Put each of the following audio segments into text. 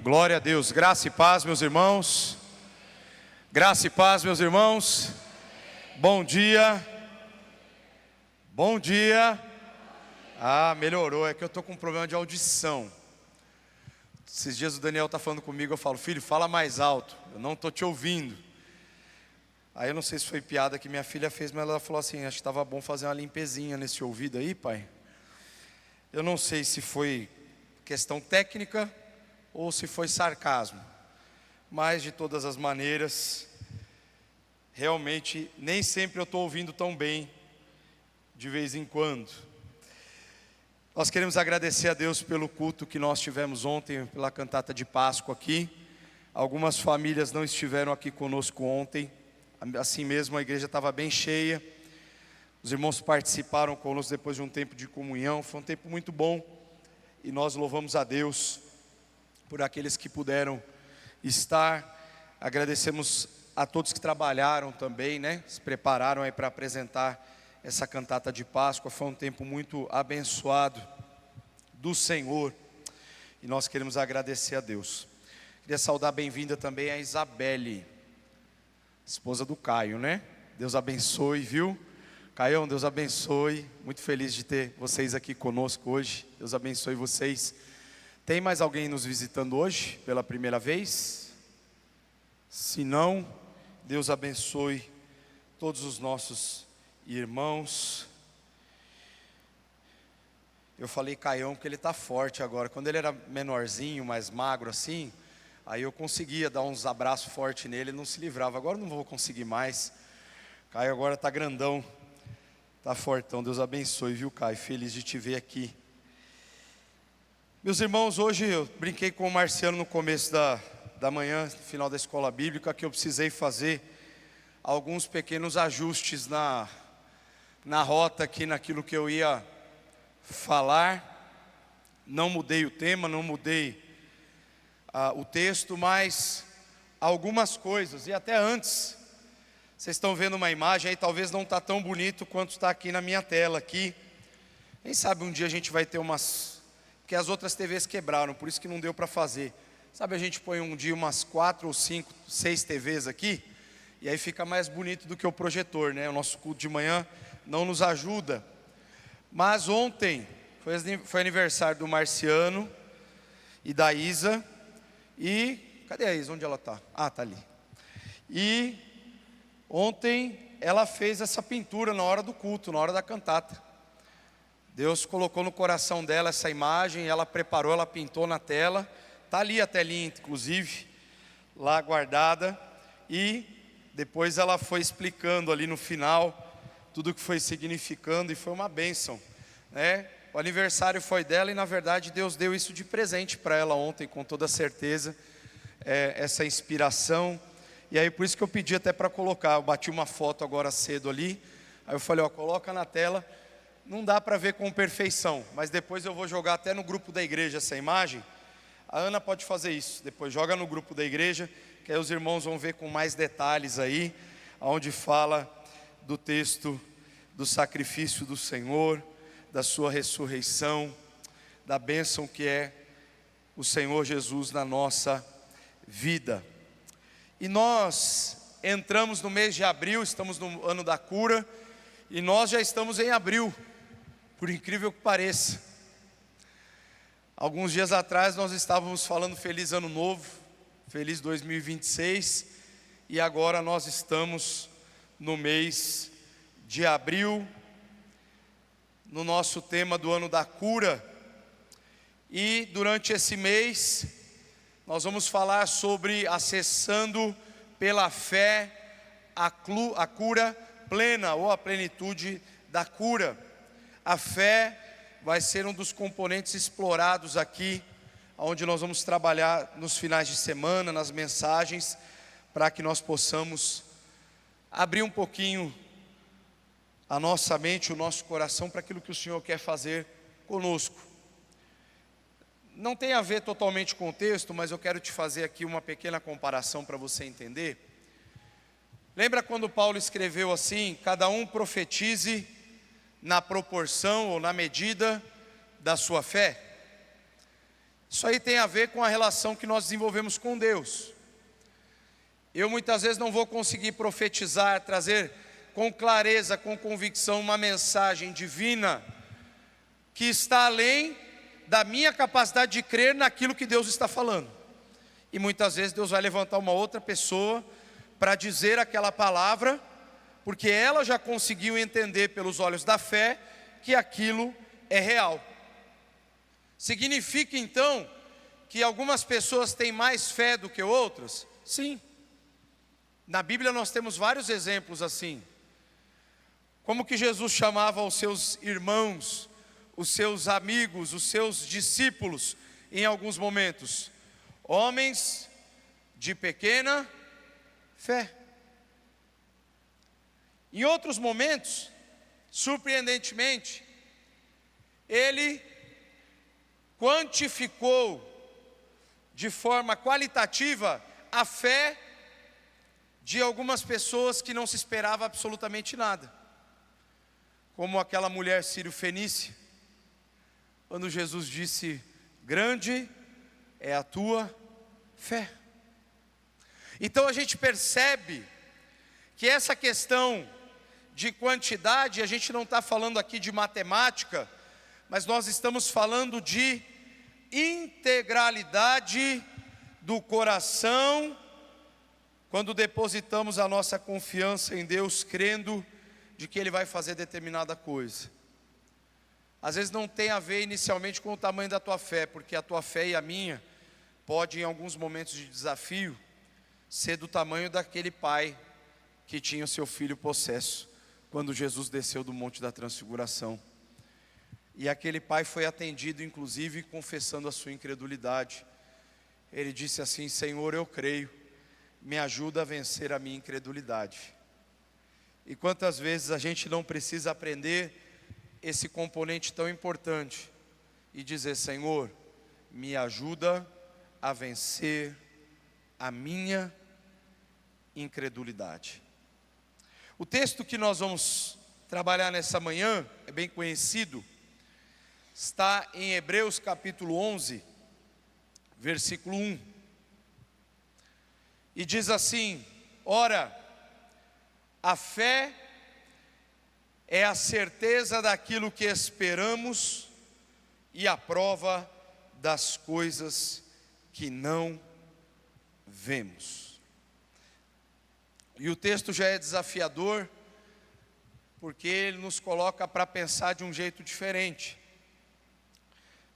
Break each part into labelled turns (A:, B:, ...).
A: Glória a Deus. Graça e paz, meus irmãos. Graça e paz, meus irmãos. Bom dia. Bom dia. Melhorou. É que eu estou com um problema de audição. Esses dias o Daniel está falando comigo, eu falo: filho, fala mais alto, eu não estou te ouvindo. Aí eu não sei se foi piada que minha filha fez, mas ela falou assim: acho que estava bom fazer uma limpezinha nesse ouvido aí, pai. Eu não sei se foi questão técnica ou se foi sarcasmo, mas de todas as maneiras, realmente nem sempre eu estou ouvindo tão bem, de vez em quando. Nós queremos agradecer a Deus pelo culto que nós tivemos ontem, pela cantata de Páscoa aqui. Algumas famílias não estiveram aqui conosco ontem, assim mesmo a igreja estava bem cheia. Os irmãos participaram conosco depois de um tempo de comunhão, foi um tempo muito bom. E nós louvamos a Deus por aqueles que puderam estar. Agradecemos a todos que trabalharam também, se prepararam aí para apresentar essa cantata de Páscoa. Foi um tempo muito abençoado do Senhor, e nós queremos agradecer a Deus. Queria saudar bem-vinda também a Isabelle, esposa do Caio, Deus abençoe, viu? Caião, Deus abençoe, muito feliz de ter vocês aqui conosco hoje. Deus abençoe vocês. Tem mais alguém nos visitando hoje, pela primeira vez? Se não, Deus abençoe todos os nossos irmãos. Eu falei Caião porque ele está forte agora. Quando ele era menorzinho, mais magro assim, aí eu conseguia dar uns abraços fortes nele, ele não se livrava. Agora não vou conseguir mais. Caio agora está grandão, está fortão. Deus abençoe, viu, Caio? Feliz de te ver aqui. Meus irmãos, hoje eu brinquei com o Marciano no começo da manhã, no final da escola bíblica, que eu precisei fazer alguns pequenos ajustes na rota aqui, naquilo que eu ia falar. Não mudei o tema, não mudei o texto, mas algumas coisas. E até antes, vocês estão vendo uma imagem aí, talvez não está tão bonito quanto está aqui na minha tela aqui. Quem sabe um dia a gente vai ter porque as outras TVs quebraram, por isso que não deu para fazer. Sabe, a gente põe um dia umas 4 ou 5, 6 TVs aqui, e aí fica mais bonito do que o projetor, O nosso culto de manhã não nos ajuda. Mas ontem foi aniversário do Marciano e da Isa. E cadê a Isa? Onde ela está? Está ali. E ontem ela fez essa pintura na hora do culto, na hora da cantata. Deus colocou no coração dela essa imagem, ela preparou, ela pintou na tela. Está ali a telinha, inclusive, lá guardada. E depois ela foi explicando ali no final tudo o que foi significando, e foi uma bênção, O aniversário foi dela, e na verdade Deus deu isso de presente para ela ontem, com toda certeza, essa inspiração. E aí por isso que eu pedi até para colocar, eu bati uma foto agora cedo ali, aí eu falei, coloca na tela. Não dá para ver com perfeição, mas depois eu vou jogar até no grupo da igreja essa imagem. A Ana pode fazer isso, depois joga no grupo da igreja, que aí os irmãos vão ver com mais detalhes aí, onde fala do texto do sacrifício do Senhor, da sua ressurreição, da bênção que é o Senhor Jesus na nossa vida. E nós entramos no mês de abril, estamos no ano da cura, e nós já estamos em abril, por incrível que pareça. Alguns dias atrás nós estávamos falando feliz ano novo, feliz 2026, e agora nós estamos no mês de abril, no nosso tema do ano da cura. E durante esse mês nós vamos falar sobre acessando pela fé a cura plena, ou a plenitude da cura. A fé vai ser um dos componentes explorados aqui, onde nós vamos trabalhar nos finais de semana, nas mensagens, para que nós possamos abrir um pouquinho a nossa mente, o nosso coração, para aquilo que o Senhor quer fazer conosco. Não tem a ver totalmente com o texto, mas eu quero te fazer aqui uma pequena comparação para você entender. Lembra quando Paulo escreveu assim: cada um profetize na proporção ou na medida da sua fé? Isso aí tem a ver com a relação que nós desenvolvemos com Deus. Eu muitas vezes não vou conseguir profetizar, trazer com clareza, com convicção, uma mensagem divina que está além da minha capacidade de crer naquilo que Deus está falando. E muitas vezes Deus vai levantar uma outra pessoa para dizer aquela palavra, porque ela já conseguiu entender pelos olhos da fé que aquilo é real. Significa então que algumas pessoas têm mais fé do que outras? Sim. Na Bíblia nós temos vários exemplos assim. Como que Jesus chamava os seus irmãos, os seus amigos, os seus discípulos em alguns momentos? Homens de pequena fé. Em outros momentos, surpreendentemente, ele quantificou de forma qualitativa a fé de algumas pessoas que não se esperava absolutamente nada. Como aquela mulher sírio-fenícia, quando Jesus disse: grande é a tua fé. Então a gente percebe que essa questão de quantidade, a gente não está falando aqui de matemática, mas nós estamos falando de integralidade do coração, quando depositamos a nossa confiança em Deus, crendo de que Ele vai fazer determinada coisa. Às vezes não tem a ver inicialmente com o tamanho da tua fé, porque a tua fé e a minha pode, em alguns momentos de desafio, ser do tamanho daquele pai que tinha o seu filho possesso, quando Jesus desceu do Monte da Transfiguração. E aquele pai foi atendido, inclusive, confessando a sua incredulidade. Ele disse assim: Senhor, eu creio, me ajuda a vencer a minha incredulidade. E quantas vezes a gente não precisa aprender esse componente tão importante e dizer: Senhor, me ajuda a vencer a minha incredulidade. O texto que nós vamos trabalhar nessa manhã é bem conhecido, está em Hebreus capítulo 11, versículo 1, e diz assim: ora, a fé é a certeza daquilo que esperamos e a prova das coisas que não vemos. E o texto já é desafiador, porque ele nos coloca para pensar de um jeito diferente.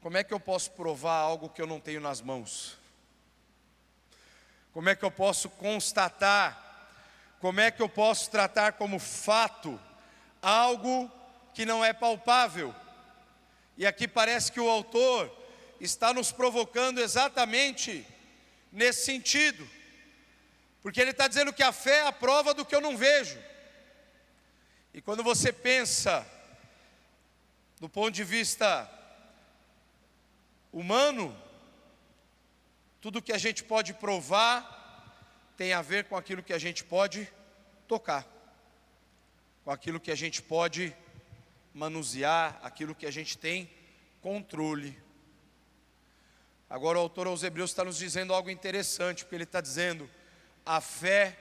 A: Como é que eu posso provar algo que eu não tenho nas mãos? Como é que eu posso constatar? Como é que eu posso tratar como fato algo que não é palpável? E aqui parece que o autor está nos provocando exatamente nesse sentido, porque ele está dizendo que a fé é a prova do que eu não vejo. E quando você pensa do ponto de vista humano, tudo que a gente pode provar tem a ver com aquilo que a gente pode tocar, com aquilo que a gente pode manusear, aquilo que a gente tem controle. Agora o autor aos Hebreus está nos dizendo algo interessante, porque ele está dizendo: a fé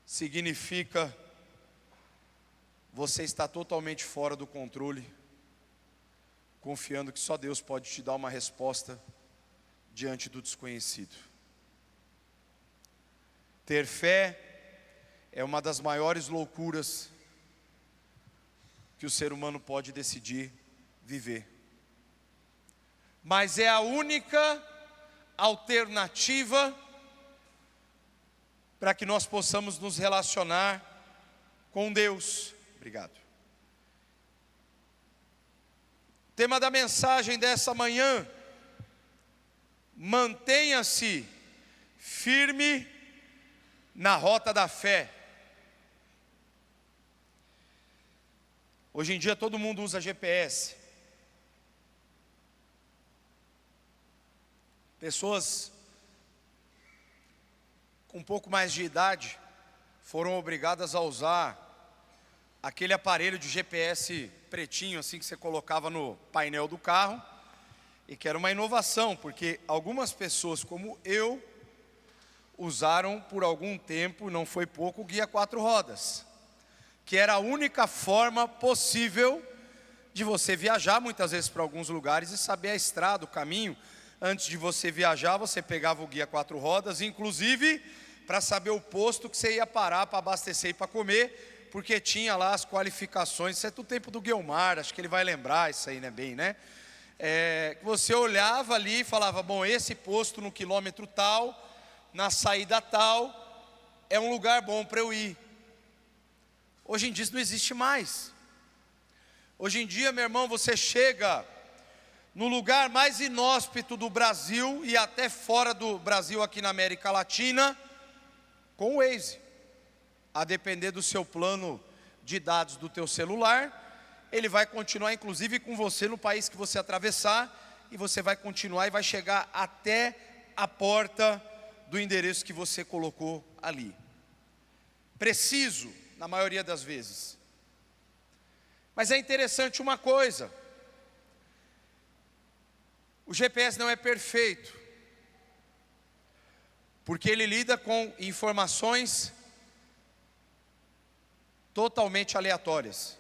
A: significa você estar totalmente fora do controle, confiando que só Deus pode te dar uma resposta diante do desconhecido. Ter fé é uma das maiores loucuras que o ser humano pode decidir viver, mas é a única alternativa para que nós possamos nos relacionar com Deus. Obrigado. O tema da mensagem dessa manhã: mantenha-se firme na rota da fé. Hoje em dia todo mundo usa GPS. Pessoas com um pouco mais de idade foram obrigadas a usar aquele aparelho de GPS pretinho, assim, que você colocava no painel do carro, e que era uma inovação, porque algumas pessoas como eu usaram por algum tempo, não foi pouco, o guia 4 rodas, que era a única forma possível de você viajar muitas vezes para alguns lugares e saber a estrada, o caminho. Antes de você viajar, você pegava o guia 4 rodas, inclusive para saber o posto que você ia parar para abastecer e para comer, porque tinha lá as qualificações. Isso é do tempo do Guilmar, acho que ele vai lembrar isso aí, né, bem, né? Você olhava ali e falava, bom, esse posto no quilômetro tal, na saída tal, é um lugar bom para eu ir. Hoje em dia isso não existe mais. Hoje em dia, meu irmão, você chega no lugar mais inóspito do Brasil e até fora do Brasil, aqui na América Latina, com o Waze. A depender do seu plano de dados do teu celular, ele vai continuar inclusive com você no país que você atravessar, e você vai continuar e vai chegar até a porta do endereço que você colocou ali. Preciso, na maioria das vezes. Mas é interessante uma coisa: o GPS não é perfeito, porque ele lida com informações totalmente aleatórias.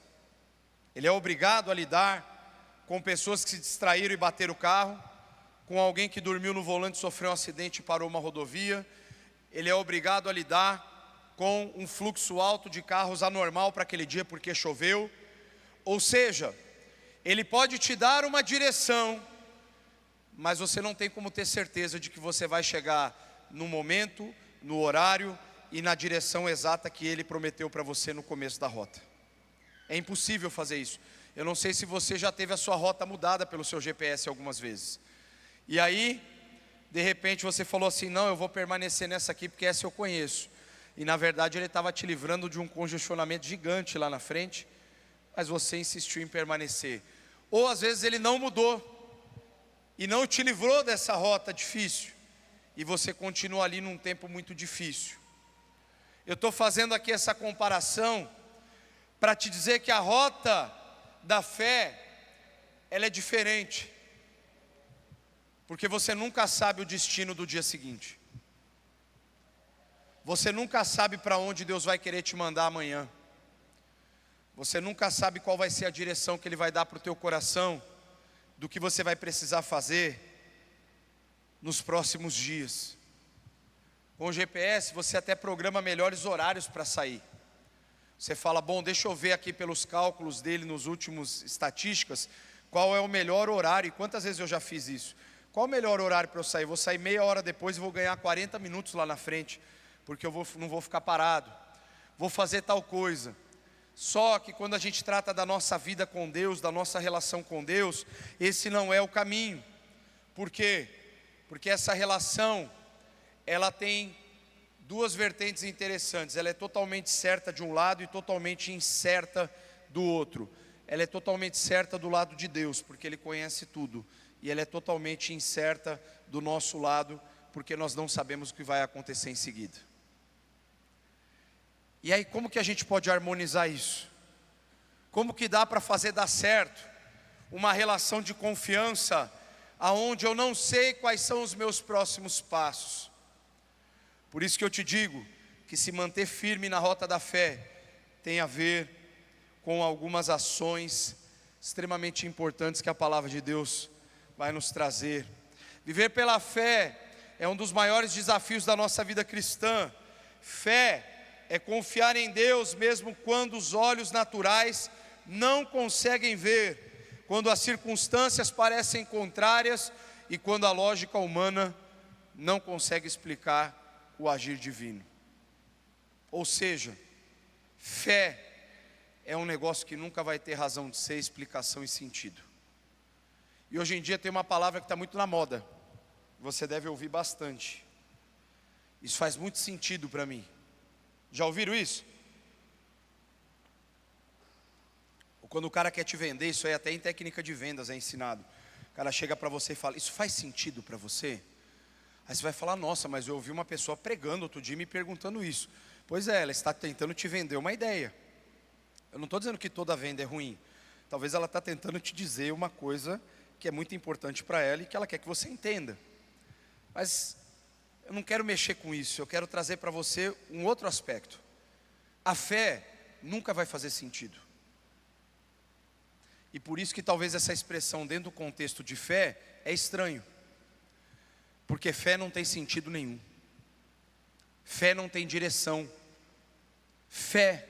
A: Ele é obrigado a lidar com pessoas que se distraíram e bateram o carro, com alguém que dormiu no volante, sofreu um acidente e parou uma rodovia. Ele é obrigado a lidar com um fluxo alto de carros anormal para aquele dia porque choveu. Ou seja, ele pode te dar uma direção, mas você não tem como ter certeza de que você vai chegar no momento, no horário e na direção exata que ele prometeu para você no começo da rota. É impossível fazer isso. Eu não sei se você já teve a sua rota mudada pelo seu GPS algumas vezes. E aí, de repente você falou assim, não, eu vou permanecer nessa aqui porque essa eu conheço. E na verdade ele estava te livrando de um congestionamento gigante lá na frente, mas você insistiu em permanecer. Ou às vezes ele não mudou e não te livrou dessa rota difícil, e você continua ali num tempo muito difícil. Eu estou fazendo aqui essa comparação para te dizer que a rota da fé, ela é diferente, porque você nunca sabe o destino do dia seguinte. Você nunca sabe para onde Deus vai querer te mandar amanhã. Você nunca sabe qual vai ser a direção que Ele vai dar para o teu coração, do que você vai precisar fazer nos próximos dias. Com o GPS você até programa melhores horários para sair. Você fala, bom, deixa eu ver aqui pelos cálculos dele nos últimos estatísticas, qual é o melhor horário, e quantas vezes eu já fiz isso. Qual o melhor horário para eu sair? Vou sair meia hora depois e vou ganhar 40 minutos lá na frente, porque não vou ficar parado. Vou fazer tal coisa. Só que quando a gente trata da nossa vida com Deus, da nossa relação com Deus, esse não é o caminho. Por quê? Porque essa relação, ela tem duas vertentes interessantes. Ela é totalmente certa de um lado e totalmente incerta do outro. Ela é totalmente certa do lado de Deus, porque Ele conhece tudo. E ela é totalmente incerta do nosso lado, porque nós não sabemos o que vai acontecer em seguida. E aí, como que a gente pode harmonizar isso? Como que dá para fazer dar certo uma relação de confiança, aonde eu não sei quais são os meus próximos passos? Por isso que eu te digo que se manter firme na rota da fé tem a ver com algumas ações extremamente importantes que a palavra de Deus vai nos trazer. Viver pela fé é um dos maiores desafios da nossa vida cristã. Fé é confiar em Deus mesmo quando os olhos naturais não conseguem ver, quando as circunstâncias parecem contrárias e quando a lógica humana não consegue explicar o agir divino. Ou seja, fé é um negócio que nunca vai ter razão de ser, explicação e sentido. E hoje em dia tem uma palavra que está muito na moda, você deve ouvir bastante. Isso faz muito sentido para mim. Já ouviram isso? Ou quando o cara quer te vender, isso aí até em técnica de vendas é ensinado. O cara chega para você e fala, isso faz sentido para você? Aí você vai falar, nossa, mas eu ouvi uma pessoa pregando outro dia me perguntando isso. Pois é, ela está tentando te vender uma ideia. Eu não estou dizendo que toda venda é ruim. Talvez ela está tentando te dizer uma coisa que é muito importante para ela e que ela quer que você entenda. Mas eu não quero mexer com isso, eu quero trazer para você um outro aspecto. A fé nunca vai fazer sentido. E por isso que talvez essa expressão dentro do contexto de fé é estranho. Porque fé não tem sentido nenhum. Fé não tem direção. Fé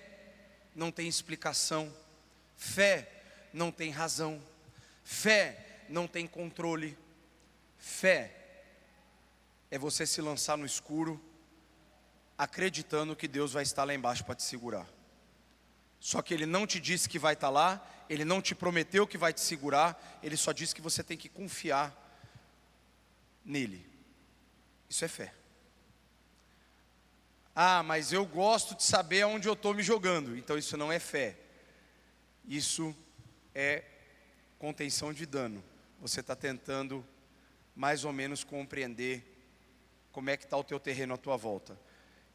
A: não tem explicação. Fé não tem razão. Fé não tem controle. Fé é você se lançar no escuro, acreditando que Deus vai estar lá embaixo para te segurar. Só que Ele não te disse que vai estar lá, Ele não te prometeu que vai te segurar, Ele só disse que você tem que confiar nele. Isso é fé. Ah, mas eu gosto de saber aonde eu estou me jogando. Então isso não é fé. Isso é contenção de dano. Você está tentando mais ou menos compreender como é que está o teu terreno à tua volta.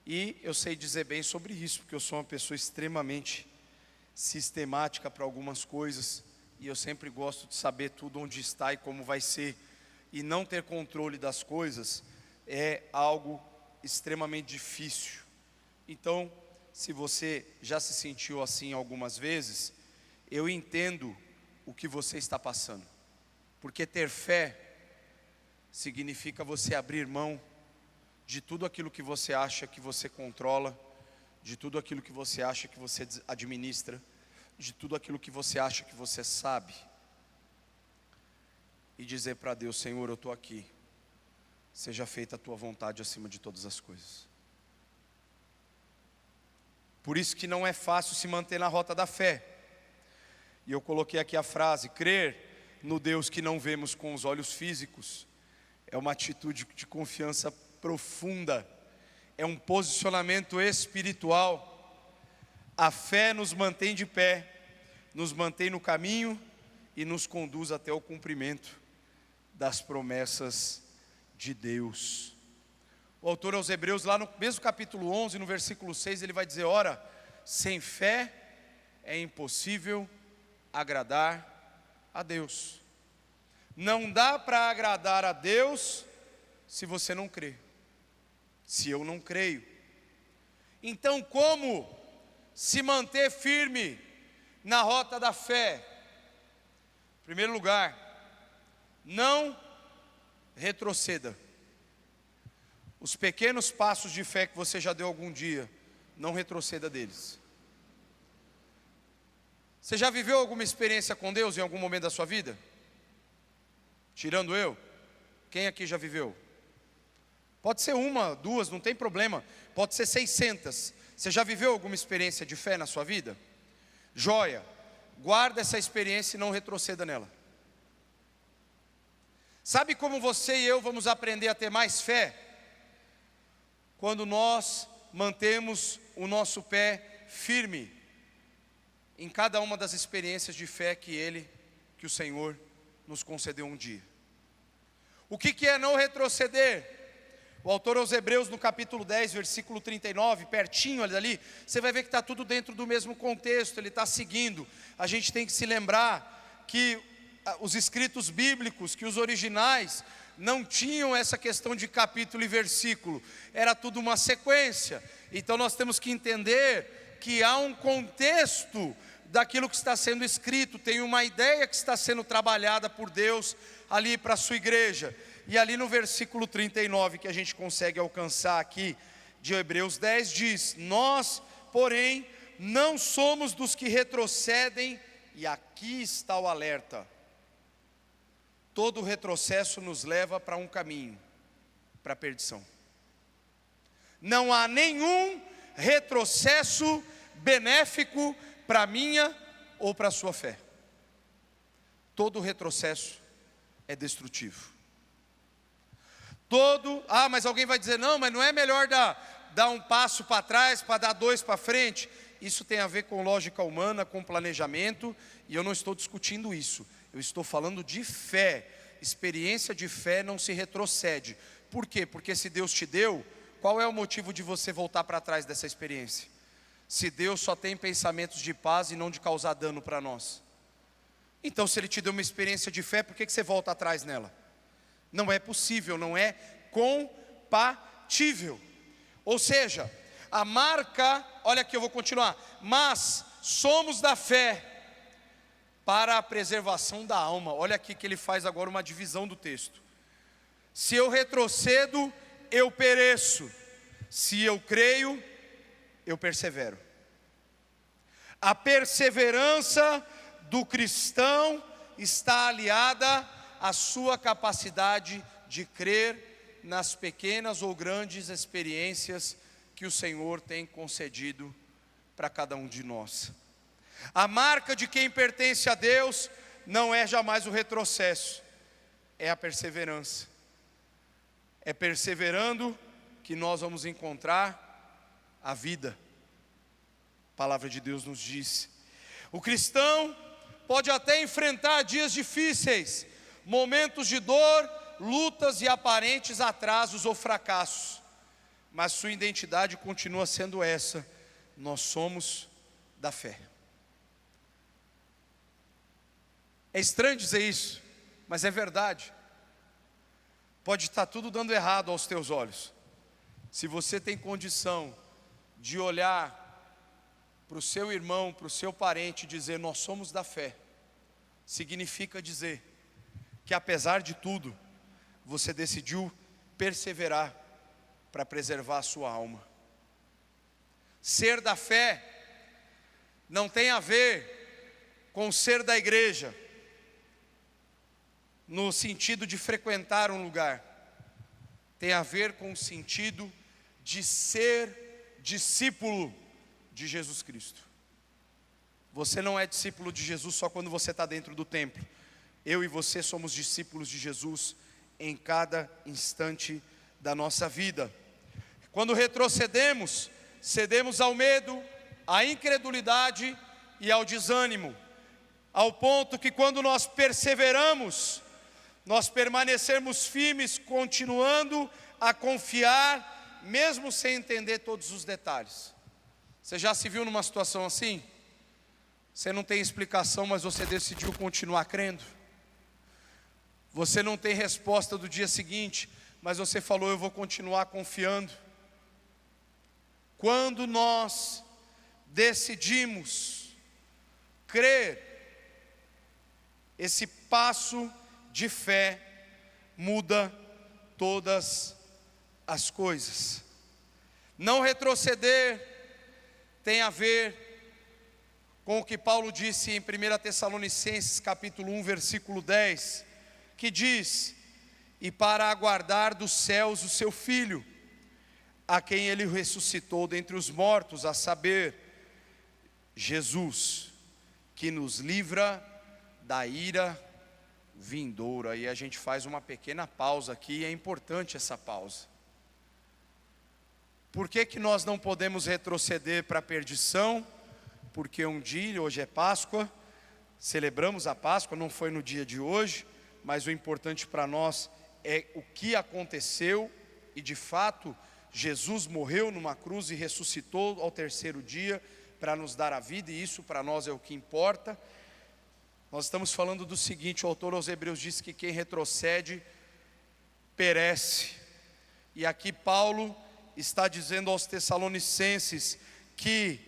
A: E eu sei dizer bem sobre isso, porque eu sou uma pessoa extremamente sistemática para algumas coisas. E eu sempre gosto de saber tudo onde está e como vai ser. E não ter controle das coisas é algo extremamente difícil. Então, se você já se sentiu assim algumas vezes, eu entendo o que você está passando. Porque ter fé significa você abrir mão de tudo aquilo que você acha que você controla, de tudo aquilo que você acha que você administra, de tudo aquilo que você acha que você sabe, e dizer para Deus: Senhor, eu estou aqui, seja feita a tua vontade acima de todas as coisas. Por isso que não é fácil se manter na rota da fé. E eu coloquei aqui a frase: crer no Deus que não vemos com os olhos físicos é uma atitude de confiança profunda, é um posicionamento espiritual. A fé nos mantém de pé, nos mantém no caminho e nos conduz até o cumprimento das promessas de Deus. O autor aos Hebreus, lá no mesmo capítulo 11, no versículo 6, ele vai dizer: ora, sem fé é impossível agradar a Deus. Não dá para agradar a Deus se você não crê. Se eu não creio. Então, como se manter firme na rota da fé? Em primeiro lugar, não retroceda. Os pequenos passos de fé que você já deu algum dia, não retroceda deles. Você já viveu alguma experiência com Deus em algum momento da sua vida? Tirando eu, quem aqui já viveu? Pode ser uma, duas, não tem problema. Pode ser 600. Você já viveu alguma experiência de fé na sua vida? Joia, guarda essa experiência e não retroceda nela. Sabe como você e eu vamos aprender a ter mais fé? Quando nós mantemos o nosso pé firme em cada uma das experiências de fé que o Senhor nos concedeu um dia. O que é não retroceder? O autor aos Hebreus, no capítulo 10, versículo 39, pertinho ali, você vai ver que está tudo dentro do mesmo contexto, ele está seguindo. A gente tem que se lembrar que os escritos bíblicos, que os originais, não tinham essa questão de capítulo e versículo, era tudo uma sequência. Então nós temos que entender que há um contexto daquilo que está sendo escrito, tem uma ideia que está sendo trabalhada por Deus ali para a sua igreja. E ali no versículo 39 que a gente consegue alcançar aqui de Hebreus 10 diz: nós, porém, não somos dos que retrocedem, e aqui está o alerta. Todo retrocesso nos leva para um caminho, para a perdição. Não há nenhum retrocesso benéfico para a minha ou para a sua fé. Todo retrocesso é destrutivo. Mas alguém vai dizer: não, mas não é melhor dar um passo para trás para dar dois para frente? Isso tem a ver com lógica humana, com planejamento, e eu não estou discutindo isso. Eu estou falando de fé. Experiência de fé não se retrocede. Por quê? Porque se Deus te deu, qual é o motivo de você voltar para trás dessa experiência? se Deus só tem pensamentos de paz e não de causar dano para nós? Então, se Ele te deu uma experiência de fé, por que você volta atrás nela? Não é possível, não é compatível. Ou seja, a marca, olha aqui, eu vou continuar. Mas somos da fé para a preservação da alma. Olha aqui que ele faz agora uma divisão do texto. Se eu retrocedo, eu pereço. Se eu creio, eu persevero. A perseverança do cristão está aliada à sua capacidade de crer nas pequenas ou grandes experiências que o Senhor tem concedido para cada um de nós. A marca de quem pertence a Deus não é jamais o retrocesso, é a perseverança. É perseverando que nós vamos encontrar a vida. A palavra de Deus nos diz. O cristão pode até enfrentar dias difíceis, momentos de dor, lutas e aparentes atrasos ou fracassos, mas sua identidade continua sendo essa: nós somos da fé. É estranho dizer isso, mas é verdade. Pode estar tudo dando errado aos teus olhos. Se você tem condição de olhar para o seu irmão, para o seu parente e dizer: nós somos da fé, significa dizer que apesar de tudo, você decidiu perseverar para preservar a sua alma. Ser da fé não tem a ver com ser da igreja, no sentido de frequentar um lugar. Tem a ver com o sentido de ser discípulo de Jesus Cristo. Você não é discípulo de Jesus só quando você está dentro do templo. Eu e você somos discípulos de Jesus em cada instante da nossa vida. Quando retrocedemos, cedemos ao medo, à incredulidade e ao desânimo, ao ponto que quando nós perseveramos, nós permanecermos firmes, continuando a confiar, mesmo sem entender todos os detalhes. Você já se viu numa situação assim? Você não tem explicação, mas você decidiu continuar crendo. Você não tem resposta do dia seguinte, mas você falou: eu vou continuar confiando. Quando nós decidimos crer, esse passo de fé muda todas as coisas. Não retroceder tem a ver com o que Paulo disse em 1 Tessalonicenses capítulo 1, versículo 10, que diz: e para aguardar dos céus o seu Filho, a quem ele ressuscitou dentre os mortos, a saber, Jesus, que nos livra da ira vindoura. E a gente faz uma pequena pausa aqui, e é importante essa pausa. Por que nós não podemos retroceder para a perdição? Porque um dia, hoje é Páscoa, celebramos a Páscoa, não foi no dia de hoje, mas o importante para nós é o que aconteceu, e de fato, Jesus morreu numa cruz e ressuscitou ao terceiro dia para nos dar a vida, e isso para nós é o que importa. Nós estamos falando do seguinte: o autor aos Hebreus diz que quem retrocede, perece. E aqui Paulo está dizendo aos Tessalonicenses que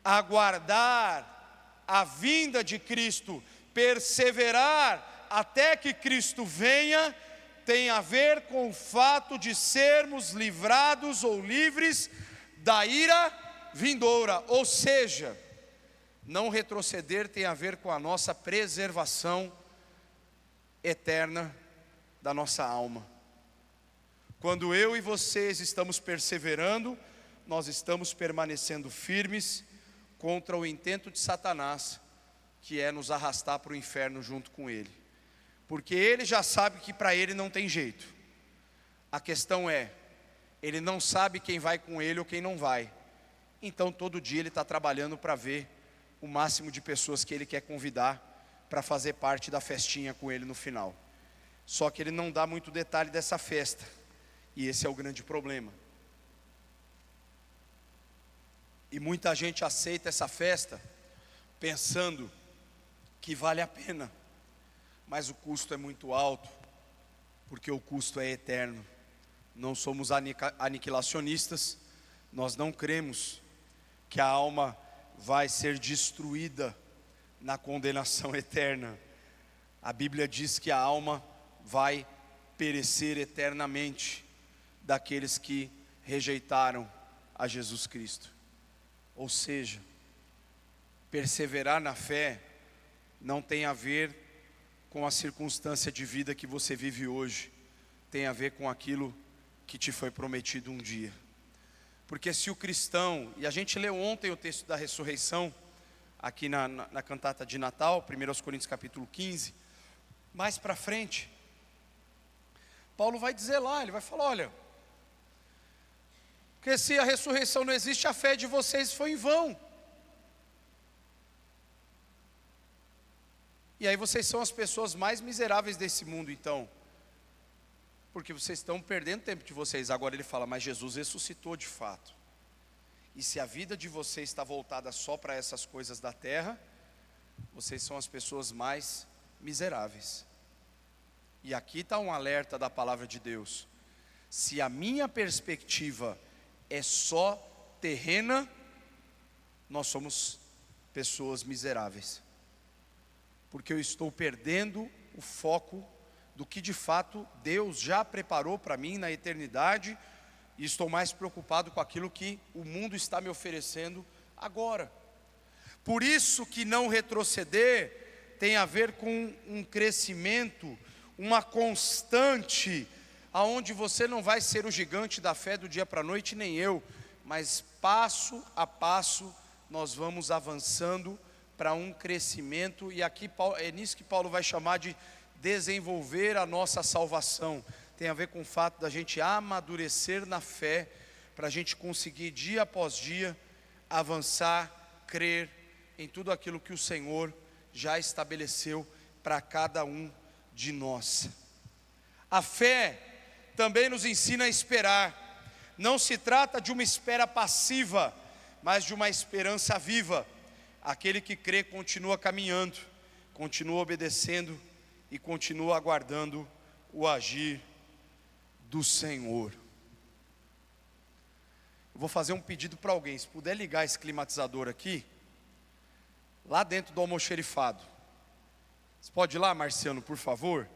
A: aguardar a vinda de Cristo, perseverar até que Cristo venha, tem a ver com o fato de sermos livrados ou livres da ira vindoura. Ou seja, não retroceder tem a ver com a nossa preservação eterna da nossa alma. Quando eu e vocês estamos perseverando, nós estamos permanecendo firmes contra o intento de Satanás, que é nos arrastar para o inferno junto com ele. Porque ele já sabe que para ele não tem jeito. A questão é, ele não sabe quem vai com ele ou quem não vai. Então todo dia ele está trabalhando para ver o máximo de pessoas que ele quer convidar para fazer parte da festinha com ele no final. Só que ele não dá muito detalhe dessa festa, e esse é o grande problema. E muita gente aceita essa festa pensando que vale a pena, mas o custo é muito alto, porque o custo é eterno. Não somos aniquilacionistas, nós não cremos que a alma vai ser destruída na condenação eterna. A Bíblia diz que a alma vai perecer eternamente daqueles que rejeitaram a Jesus Cristo. Ou seja, perseverar na fé não tem a ver com a circunstância de vida que você vive hoje, tem a ver com aquilo que te foi prometido um dia. Porque se o cristão, e a gente leu ontem o texto da ressurreição, aqui na cantata de Natal, 1 Coríntios capítulo 15, mais para frente, Paulo vai dizer lá, ele vai falar, olha, porque se a ressurreição não existe, a fé de vocês foi em vão. E aí vocês são as pessoas mais miseráveis desse mundo então, porque vocês estão perdendo tempo de vocês. Agora ele fala, mas Jesus ressuscitou de fato. E se a vida de vocês está voltada só para essas coisas da terra, vocês são as pessoas mais miseráveis. E aqui está um alerta da palavra de Deus. Se a minha perspectiva é só terrena, nós somos pessoas miseráveis. Porque eu estou perdendo o foco do que de fato Deus já preparou para mim na eternidade, e estou mais preocupado com aquilo que o mundo está me oferecendo agora. Por isso que não retroceder tem a ver com um crescimento, uma constante, aonde você não vai ser o gigante da fé do dia para a noite, nem eu, mas passo a passo nós vamos avançando para um crescimento, e aqui é nisso que Paulo vai chamar de desenvolver a nossa salvação. Tem a ver com o fato da gente amadurecer na fé, para a gente conseguir dia após dia avançar, crer em tudo aquilo que o Senhor já estabeleceu para cada um de nós. A fé também nos ensina a esperar. Não se trata de uma espera passiva, mas de uma esperança viva. Aquele que crê continua caminhando, continua obedecendo e continua aguardando o agir do Senhor. Eu vou fazer um pedido para alguém, se puder ligar esse climatizador aqui, lá dentro do almoxerifado. Você pode ir lá, Marciano, por favor?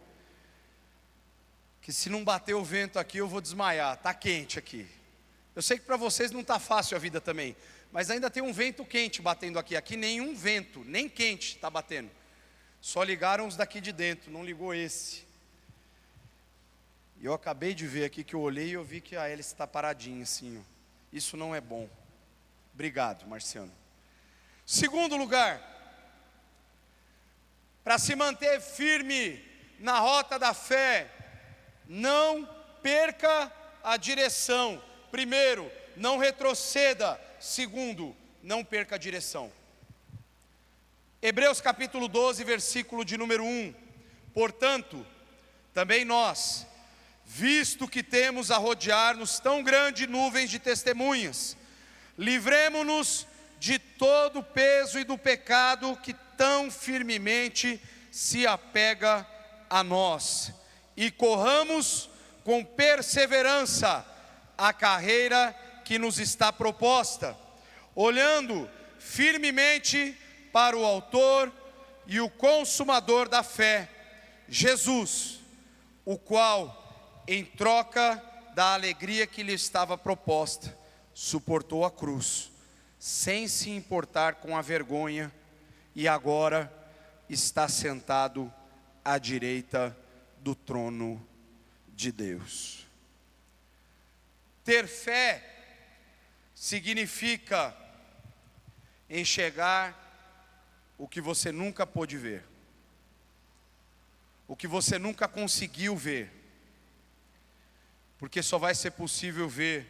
A: Que se não bater o vento aqui eu vou desmaiar, está quente aqui. Eu sei que para vocês não está fácil a vida também, mas ainda tem um vento quente batendo aqui. Aqui nenhum vento, nem quente está batendo. Só ligaram os daqui de dentro, não ligou esse. E eu acabei de ver aqui que eu olhei e eu vi que a hélice está paradinha assim, ó. Isso não é bom. Obrigado, Marciano. Segundo lugar, para se manter firme na rota da fé, não perca a direção. Primeiro, não retroceda. Segundo, não perca a direção. Hebreus capítulo 12, versículo de número 1. Portanto, também nós, visto que temos a rodear-nos tão grande nuvens de testemunhas, livremo-nos de todo o peso e do pecado que tão firmemente se apega a nós, e corramos com perseverança a carreira que nos está proposta, olhando firmemente para o autor e o consumador da fé, Jesus, o qual, em troca da alegria que lhe estava proposta, suportou a cruz, sem se importar com a vergonha, e agora está sentado à direita do trono de Deus. Ter fé significa enxergar o que você nunca pôde ver, o que você nunca conseguiu ver, porque só vai ser possível ver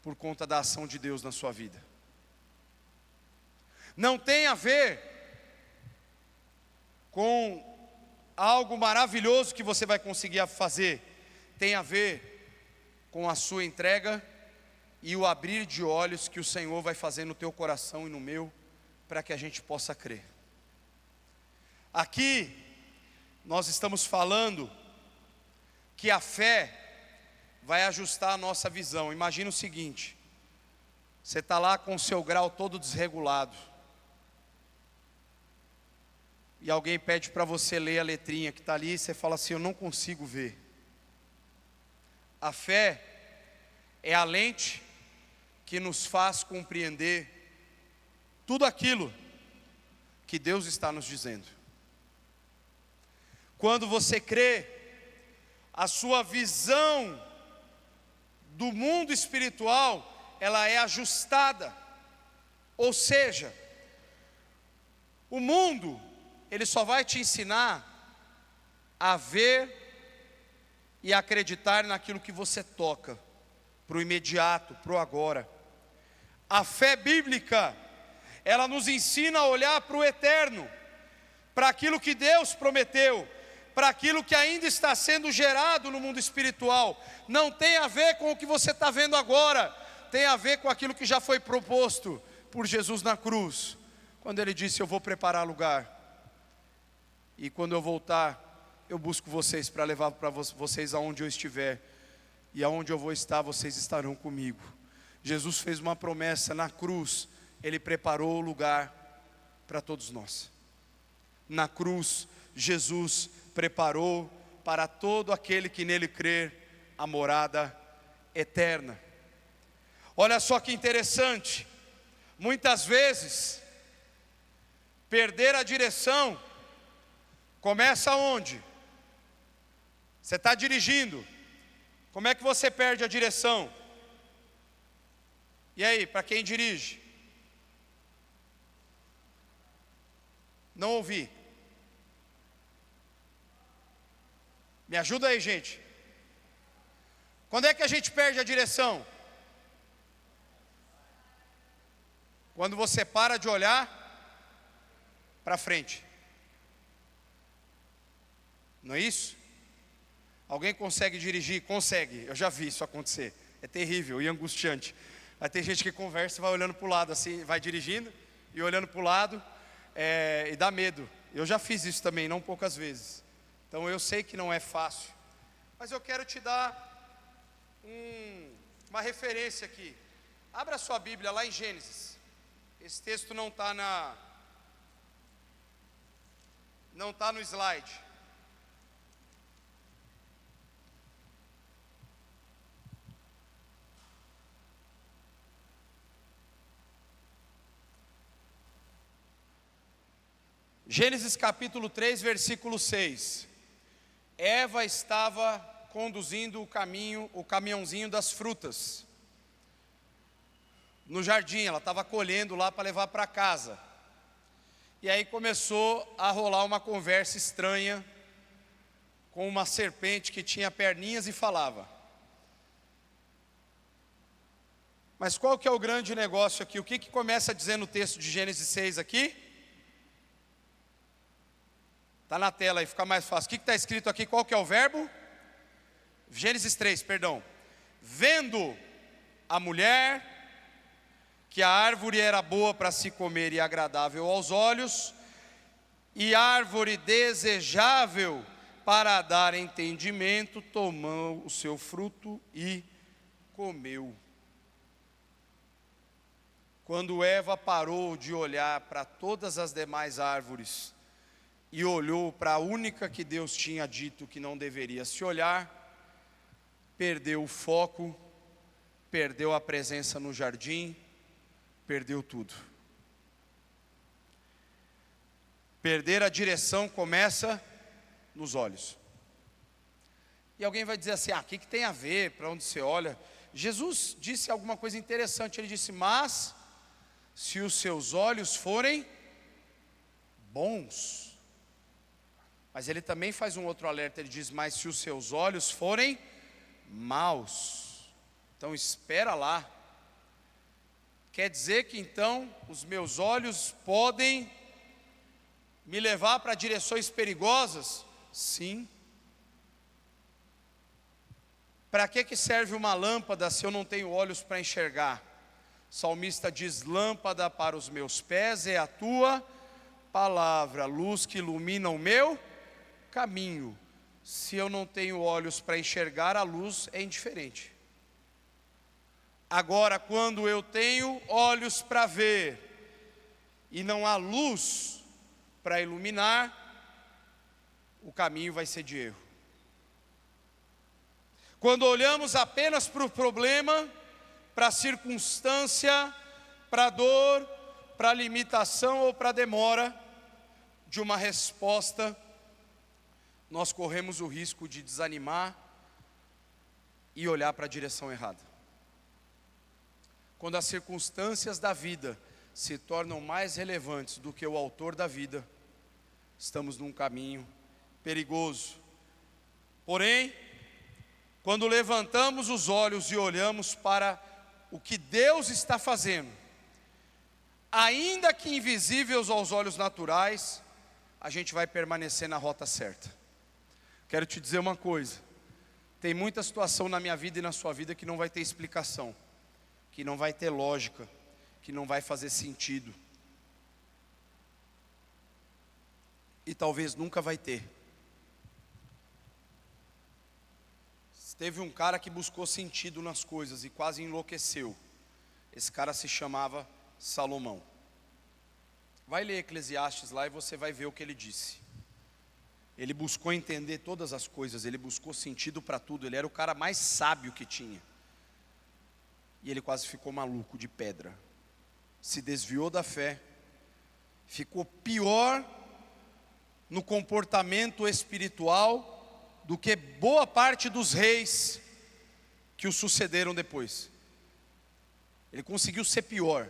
A: por conta da ação de Deus na sua vida. Não tem a ver com algo maravilhoso que você vai conseguir fazer, tem a ver com a sua entrega e o abrir de olhos que o Senhor vai fazer no teu coração e no meu, para que a gente possa crer. Aqui, nós estamos falando que a fé vai ajustar a nossa visão. Imagina o seguinte: você está lá com o seu grau todo desregulado, e alguém pede para você ler a letrinha que está ali, e você fala assim: eu não consigo ver. A fé é a lente que nos faz compreender tudo aquilo que Deus está nos dizendo. Quando você crê, a sua visão do mundo espiritual, ela é ajustada. Ou seja, o mundo, ele só vai te ensinar a ver e acreditar naquilo que você toca, para o imediato, para o agora. A fé bíblica, ela nos ensina a olhar para o eterno, para aquilo que Deus prometeu, para aquilo que ainda está sendo gerado no mundo espiritual. Não tem a ver com o que você está vendo agora, tem a ver com aquilo que já foi proposto por Jesus na cruz, quando Ele disse: eu vou preparar lugar, e quando eu voltar, eu busco vocês para levar para vocês aonde eu estiver, e aonde eu vou estar, vocês estarão comigo. Jesus fez uma promessa na cruz, Ele preparou o lugar para todos nós. Na cruz, Jesus preparou para todo aquele que nele crer a morada eterna. Olha só que interessante, muitas vezes, perder a direção começa onde? Você está dirigindo, como é que você perde a direção? E aí, para quem dirige? Não ouvi. Me ajuda aí, gente. Quando é que a gente perde a direção? Quando você para de olhar para frente. Não é isso? Alguém consegue dirigir? Consegue, eu já vi isso acontecer. É terrível e angustiante. Aí tem gente que conversa e vai olhando para o lado assim, vai dirigindo e olhando para o lado, e dá medo. Eu já fiz isso também, não poucas vezes. Então eu sei que não é fácil, mas eu quero te dar uma referência aqui. Abra sua Bíblia lá em Gênesis. Esse texto não está no slide. Gênesis capítulo 3, versículo 6. Eva estava conduzindo o caminhãozinho das frutas no jardim, ela estava colhendo lá para levar para casa. E aí começou a rolar uma conversa estranha com uma serpente que tinha perninhas e falava. Mas qual que é o grande negócio aqui? O que começa a dizer no texto de Gênesis 6 aqui? Está na tela aí, fica mais fácil. O que está escrito aqui? Qual que é o verbo? Gênesis 3, perdão. Vendo a mulher que a árvore era boa para se comer e agradável aos olhos, e árvore desejável para dar entendimento, tomou o seu fruto e comeu. Quando Eva parou de olhar para todas as demais árvores e olhou para a única que Deus tinha dito que não deveria se olhar, perdeu o foco, perdeu a presença no jardim, perdeu tudo. Perder a direção começa nos olhos. E alguém vai dizer assim: o que tem a ver, para onde você olha? Jesus disse alguma coisa interessante, Ele disse: mas se os seus olhos forem bons. Mas Ele também faz um outro alerta, Ele diz: mas se os seus olhos forem maus. Então espera lá. Quer dizer que então os meus olhos podem me levar para direções perigosas? Sim. Para que serve uma lâmpada se eu não tenho olhos para enxergar? O salmista diz: lâmpada para os meus pés é a tua palavra, luz que ilumina o meu caminho. Se eu não tenho olhos para enxergar, a luz é indiferente. Agora, quando eu tenho olhos para ver e não há luz para iluminar, o caminho vai ser de erro. Quando olhamos apenas para o problema, para a circunstância, para a dor, para a limitação ou para a demora de uma resposta, nós corremos o risco de desanimar e olhar para a direção errada. Quando as circunstâncias da vida se tornam mais relevantes do que o autor da vida, estamos num caminho perigoso. Porém, quando levantamos os olhos e olhamos para o que Deus está fazendo, ainda que invisíveis aos olhos naturais, a gente vai permanecer na rota certa. Quero te dizer uma coisa: tem muita situação na minha vida e na sua vida que não vai ter explicação, que não vai ter lógica, que não vai fazer sentido, e talvez nunca vai ter. Teve um cara que buscou sentido nas coisas e quase enlouqueceu. Esse cara se chamava Salomão. Vai ler Eclesiastes lá e você vai ver o que ele disse. Ele buscou entender todas as coisas, ele buscou sentido para tudo, ele era o cara mais sábio que tinha. E ele quase ficou maluco de pedra. Se desviou da fé, ficou pior no comportamento espiritual do que boa parte dos reis que o sucederam depois. Ele conseguiu ser pior,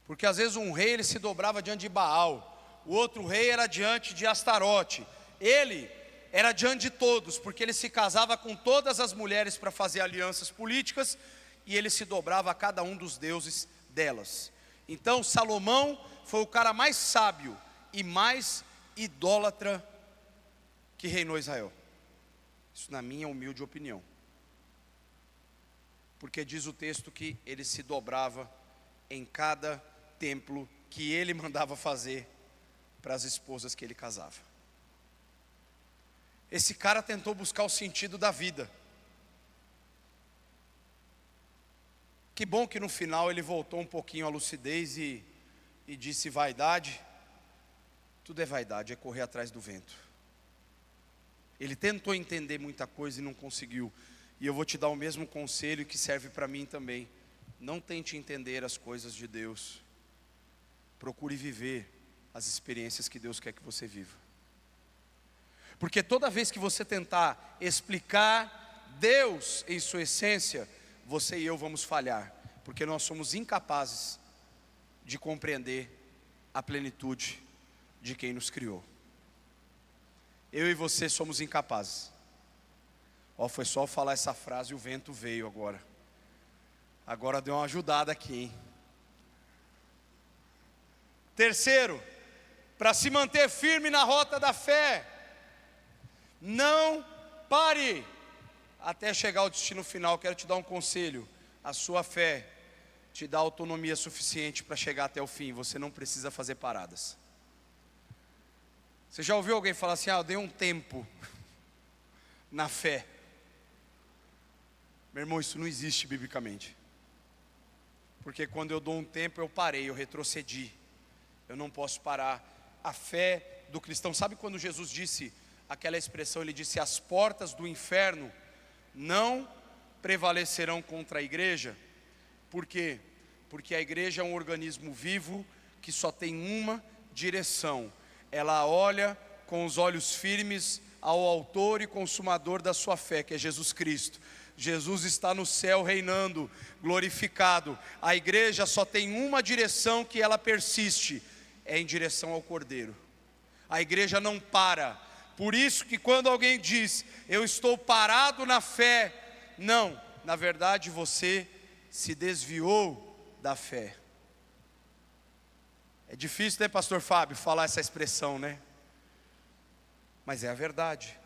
A: porque às vezes um rei ele se dobrava diante de Baal, o outro rei era diante de Astarote, ele era diante de todos, porque ele se casava com todas as mulheres para fazer alianças políticas, e ele se dobrava a cada um dos deuses delas. Então Salomão foi o cara mais sábio e mais idólatra que reinou Israel. Isso na minha humilde opinião. Porque diz o texto que ele se dobrava em cada templo que ele mandava fazer para as esposas que ele casava. Esse cara tentou buscar o sentido da vida. Que bom que no final ele voltou um pouquinho à lucidez e disse: vaidade, tudo é vaidade, é correr atrás do vento. Ele tentou entender muita coisa e não conseguiu. E eu vou te dar o mesmo conselho que serve para mim também. Não tente entender as coisas de Deus. Procure viver as experiências que Deus quer que você viva. Porque toda vez que você tentar explicar Deus em sua essência, você e eu vamos falhar. Porque nós somos incapazes de compreender a plenitude de quem nos criou. Eu e você somos incapazes. Foi só falar essa frase e o vento veio agora. Agora deu uma ajudada aqui, hein? Terceiro, para se manter firme na rota da fé, não pare até chegar ao destino final. Quero te dar um conselho: a sua fé te dá autonomia suficiente para chegar até o fim. Você não precisa fazer paradas. Você já ouviu alguém falar assim: eu dei um tempo na fé? Meu irmão, isso não existe biblicamente. Porque quando eu dou um tempo, eu parei, eu retrocedi. Eu não posso parar. A fé do cristão, sabe quando Jesus disse aquela expressão? Ele disse: as portas do inferno não prevalecerão contra a igreja. Por quê? Porque a igreja é um organismo vivo que só tem uma direção. Ela olha com os olhos firmes ao autor e consumador da sua fé, que é Jesus Cristo. Jesus está no céu reinando, glorificado. A igreja só tem uma direção que ela persiste, é em direção ao Cordeiro. A igreja não para. Por isso que quando alguém diz: eu estou parado na fé, não, na verdade você se desviou da fé. É difícil, né, pastor Fábio, falar essa expressão, né? Mas é a verdade.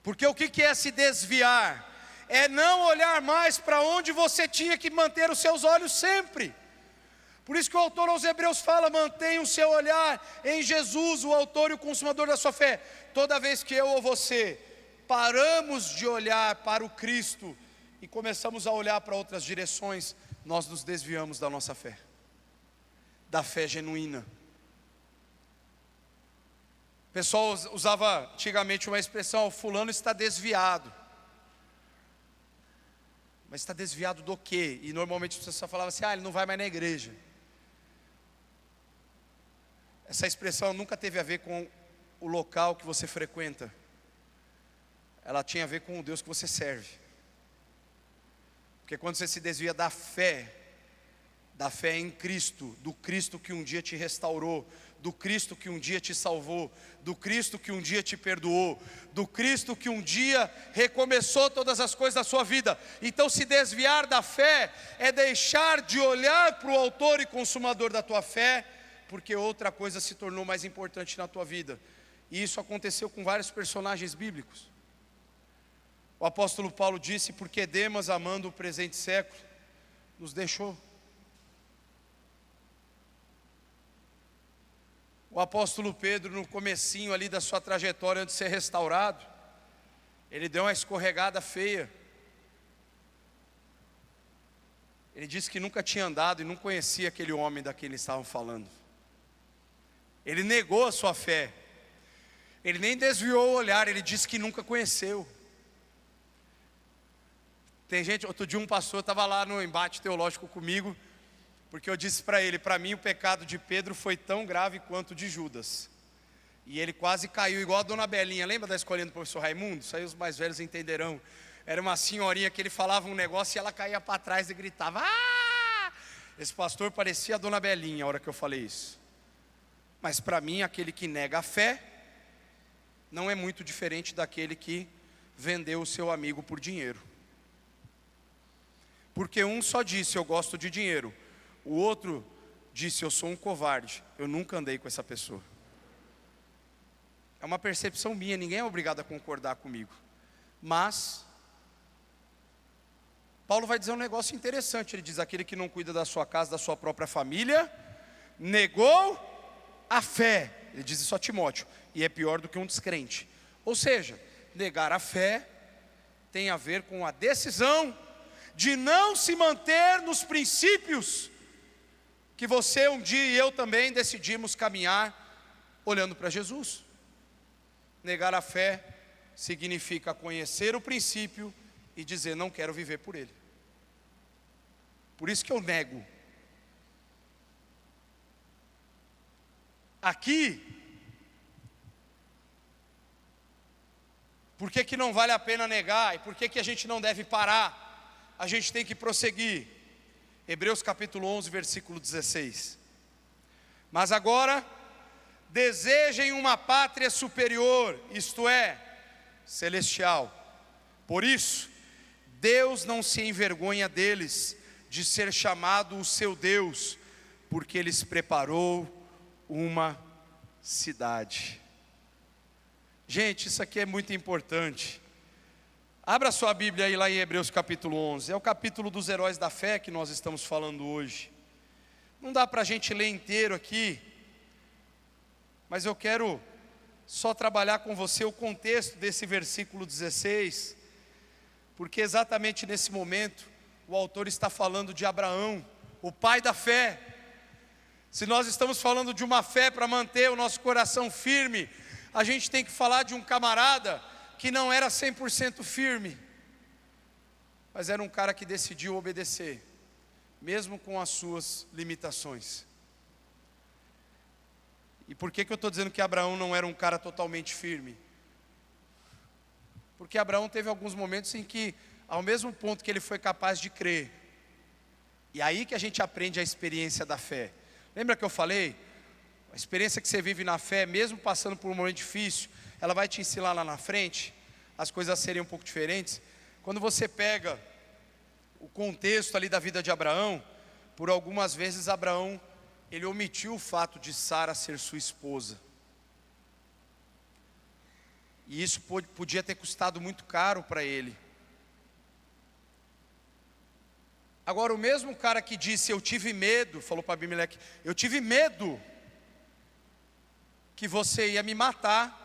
A: Porque o que é se desviar? É não olhar mais para onde você tinha que manter os seus olhos sempre. Por isso que o autor aos Hebreus fala: mantenha o seu olhar em Jesus, o autor e o consumador da sua fé. Toda vez que eu ou você paramos de olhar para o Cristo e começamos a olhar para outras direções, nós nos desviamos da nossa fé, da fé genuína. O pessoal usava antigamente uma expressão: fulano está desviado. Mas está desviado do quê? E normalmente as pessoas falavam assim: ele não vai mais na igreja. Essa expressão nunca teve a ver com o local que você frequenta. Ela tinha a ver com o Deus que você serve. Porque quando você se desvia da fé em Cristo, do Cristo que um dia te restaurou, do Cristo que um dia te salvou, do Cristo que um dia te perdoou, do Cristo que um dia recomeçou todas as coisas da sua vida. Então, se desviar da fé é deixar de olhar para o autor e consumador da tua fé, porque outra coisa se tornou mais importante na tua vida. E isso aconteceu com vários personagens bíblicos. O apóstolo Paulo disse: porque Demas, amando o presente século, nos deixou. O apóstolo Pedro, no comecinho ali da sua trajetória antes de ser restaurado, ele deu uma escorregada feia. Ele disse que nunca tinha andado e não conhecia aquele homem da quem eles estavam falando. Ele negou a sua fé. Ele nem desviou o olhar, ele disse que nunca conheceu. Tem gente, outro dia um pastor estava lá no embate teológico comigo, porque eu disse para ele: para mim o pecado de Pedro foi tão grave quanto o de Judas. E ele quase caiu igual a dona Belinha. Lembra da escolinha do professor Raimundo? Isso aí os mais velhos entenderão. Era uma senhorinha que ele falava um negócio e ela caía para trás e gritava: ah! Esse pastor parecia a dona Belinha a hora que eu falei isso. Mas para mim, aquele que nega a fé não é muito diferente daquele que vendeu o seu amigo por dinheiro. Porque um só disse: eu gosto de dinheiro. O outro disse: eu sou um covarde, eu nunca andei com essa pessoa. É uma percepção minha, ninguém é obrigado a concordar comigo. Mas Paulo vai dizer um negócio interessante. Ele diz: aquele que não cuida da sua casa, da sua própria família, negou a fé. Ele diz isso a Timóteo, e é pior do que um descrente. Ou seja, negar a fé tem a ver com a decisão de não se manter nos princípios que você um dia e eu também decidimos caminhar olhando para Jesus. Negar a fé significa conhecer o princípio e dizer: não quero viver por ele. Por isso que eu nego. Aqui, por que não vale a pena negar? E por que a gente não deve parar? A gente tem que prosseguir. Hebreus capítulo 11, versículo 16. Mas agora, desejem uma pátria superior, isto é, celestial. Por isso, Deus não se envergonha deles, de ser chamado o seu Deus, porque Ele preparou uma cidade. Gente, isso aqui é muito importante. Abra sua Bíblia aí lá em Hebreus capítulo 11. É o capítulo dos heróis da fé que nós estamos falando hoje. Não dá para a gente ler inteiro aqui, mas eu quero só trabalhar com você o contexto desse versículo 16, porque exatamente nesse momento o autor está falando de Abraão, o pai da fé. Se nós estamos falando de uma fé para manter o nosso coração firme, a gente tem que falar de um camarada que não era 100% firme, mas era um cara que decidiu obedecer, mesmo com as suas limitações. E por que eu estou dizendo que Abraão não era um cara totalmente firme? Porque Abraão teve alguns momentos em que, ao mesmo ponto que ele foi capaz de crer, e aí que a gente aprende a experiência da fé. Lembra que eu falei? A experiência que você vive na fé, mesmo passando por um momento difícil, ela vai te ensinar lá na frente as coisas serem um pouco diferentes. Quando você pega o contexto ali da vida de Abraão, por algumas vezes Abraão, ele omitiu o fato de Sara ser sua esposa. E isso podia ter custado muito caro para ele. Agora, o mesmo cara que disse, eu tive medo, falou para Abimeleque, eu tive medo que você ia me matar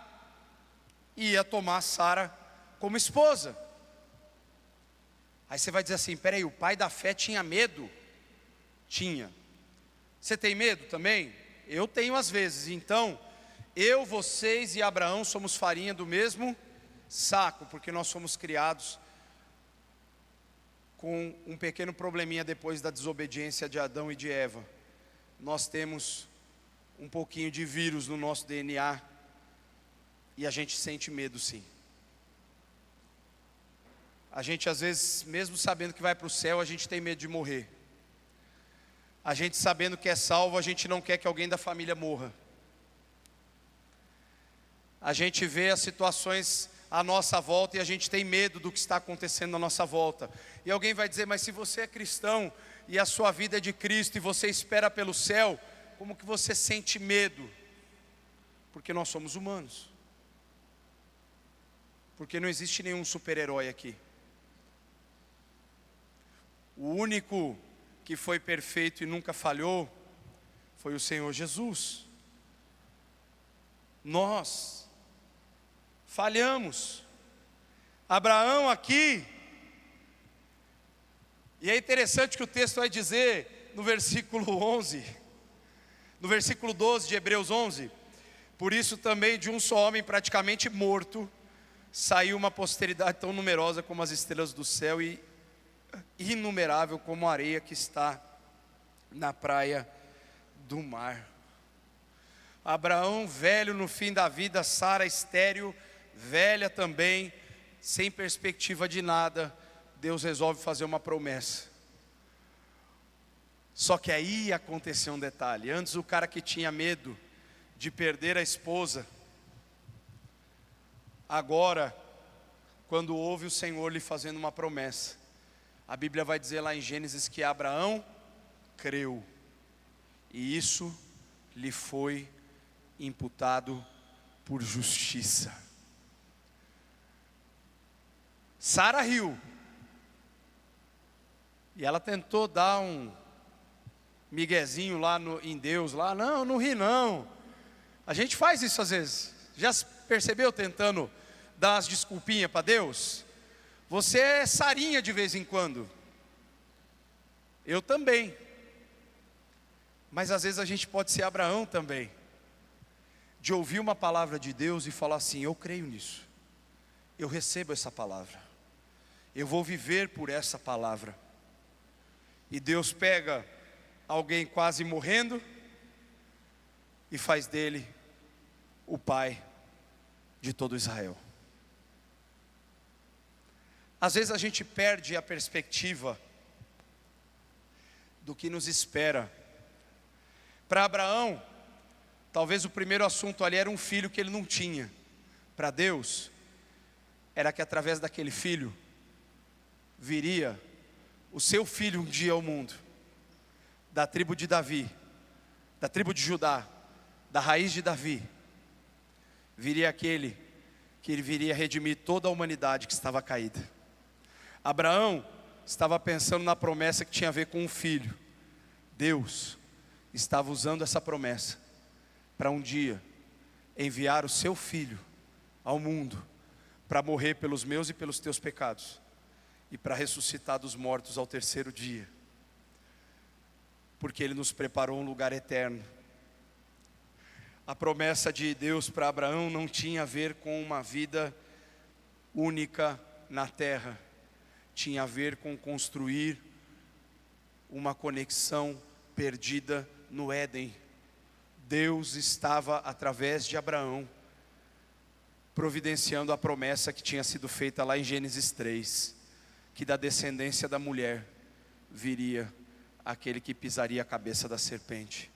A: e ia tomar Sara como esposa. Aí você vai dizer assim, peraí, o pai da fé tinha medo? Tinha. Você tem medo também? Eu tenho às vezes. Então, eu, vocês e Abraão somos farinha do mesmo saco, porque nós fomos criados com um pequeno probleminha depois da desobediência de Adão e de Eva. Nós temos um pouquinho de vírus no nosso DNA e a gente sente medo, sim. A gente às vezes, mesmo sabendo que vai para o céu, a gente tem medo de morrer. A gente sabendo que é salvo, a gente não quer que alguém da família morra. A gente vê as situações à nossa volta e a gente tem medo do que está acontecendo à nossa volta. E alguém vai dizer, mas se você é cristão e a sua vida é de Cristo e você espera pelo céu, como que você sente medo? Porque nós somos humanos. Porque não existe nenhum super-herói aqui. O único que foi perfeito e nunca falhou foi o Senhor Jesus. Nós falhamos. Abraão aqui, e é interessante que o texto vai dizer no versículo 11, no versículo 12 de Hebreus 11, por isso também de um só homem praticamente morto, saiu uma posteridade tão numerosa como as estrelas do céu e inumerável como a areia que está na praia do mar. Abraão velho no fim da vida, Sara estéril, velha também, sem perspectiva de nada, Deus resolve fazer uma promessa. Só que aí aconteceu um detalhe. Antes o cara que tinha medo de perder a esposa, agora, quando ouve o Senhor lhe fazendo uma promessa, a Bíblia vai dizer lá em Gênesis que Abraão creu, e isso lhe foi imputado por justiça. Sara riu, e ela tentou dar um miguezinho lá em Deus, lá, não ri não. A gente faz isso às vezes. Já percebeu tentando dar umas desculpinhas para Deus? Você é Sarinha de vez em quando. Eu também. Mas às vezes a gente pode ser Abraão também. De ouvir uma palavra de Deus e falar assim, eu creio nisso. Eu recebo essa palavra. Eu vou viver por essa palavra. E Deus pega alguém quase morrendo e faz dele o pai de todo Israel. Às vezes a gente perde a perspectiva do que nos espera. Para Abraão, talvez o primeiro assunto ali era um filho que ele não tinha. Para Deus, era que através daquele filho viria o seu filho um dia ao mundo, da tribo de Davi, da tribo de Judá, da raiz de Davi, viria aquele que ele viria redimir toda a humanidade que estava caída. Abraão estava pensando na promessa que tinha a ver com um filho. Deus estava usando essa promessa para um dia enviar o seu filho ao mundo para morrer pelos meus e pelos teus pecados e para ressuscitar dos mortos ao terceiro dia, porque Ele nos preparou um lugar eterno. A promessa de Deus para Abraão não tinha a ver com uma vida única na terra, tinha a ver com construir uma conexão perdida no Éden. Deus estava, através de Abraão, providenciando a promessa que tinha sido feita lá em Gênesis 3, que da descendência da mulher viria aquele que pisaria a cabeça da serpente.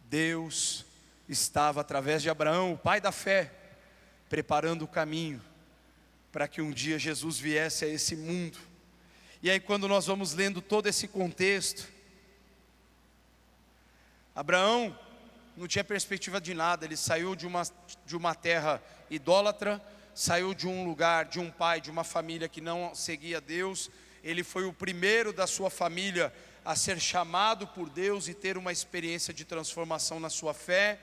A: Deus estava, através de Abraão, o pai da fé, preparando o caminho para que um dia Jesus viesse a esse mundo. E aí quando nós vamos lendo todo esse contexto, Abraão não tinha perspectiva de nada. Ele saiu de uma terra idólatra, saiu de um lugar, de um pai, de uma família que não seguia Deus. Ele foi o primeiro da sua família a ser chamado por Deus e ter uma experiência de transformação na sua fé.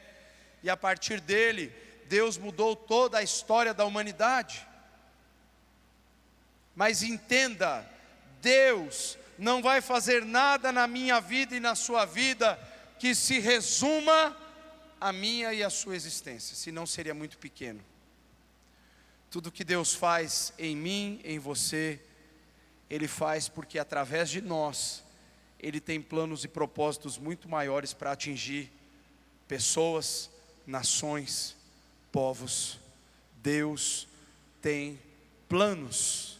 A: E a partir dele, Deus mudou toda a história da humanidade. Mas entenda, Deus não vai fazer nada na minha vida e na sua vida que se resuma à minha e à sua existência, senão seria muito pequeno. Tudo que Deus faz em mim, em você, Ele faz porque através de nós, Ele tem planos e propósitos muito maiores para atingir pessoas, nações, povos. Deus tem planos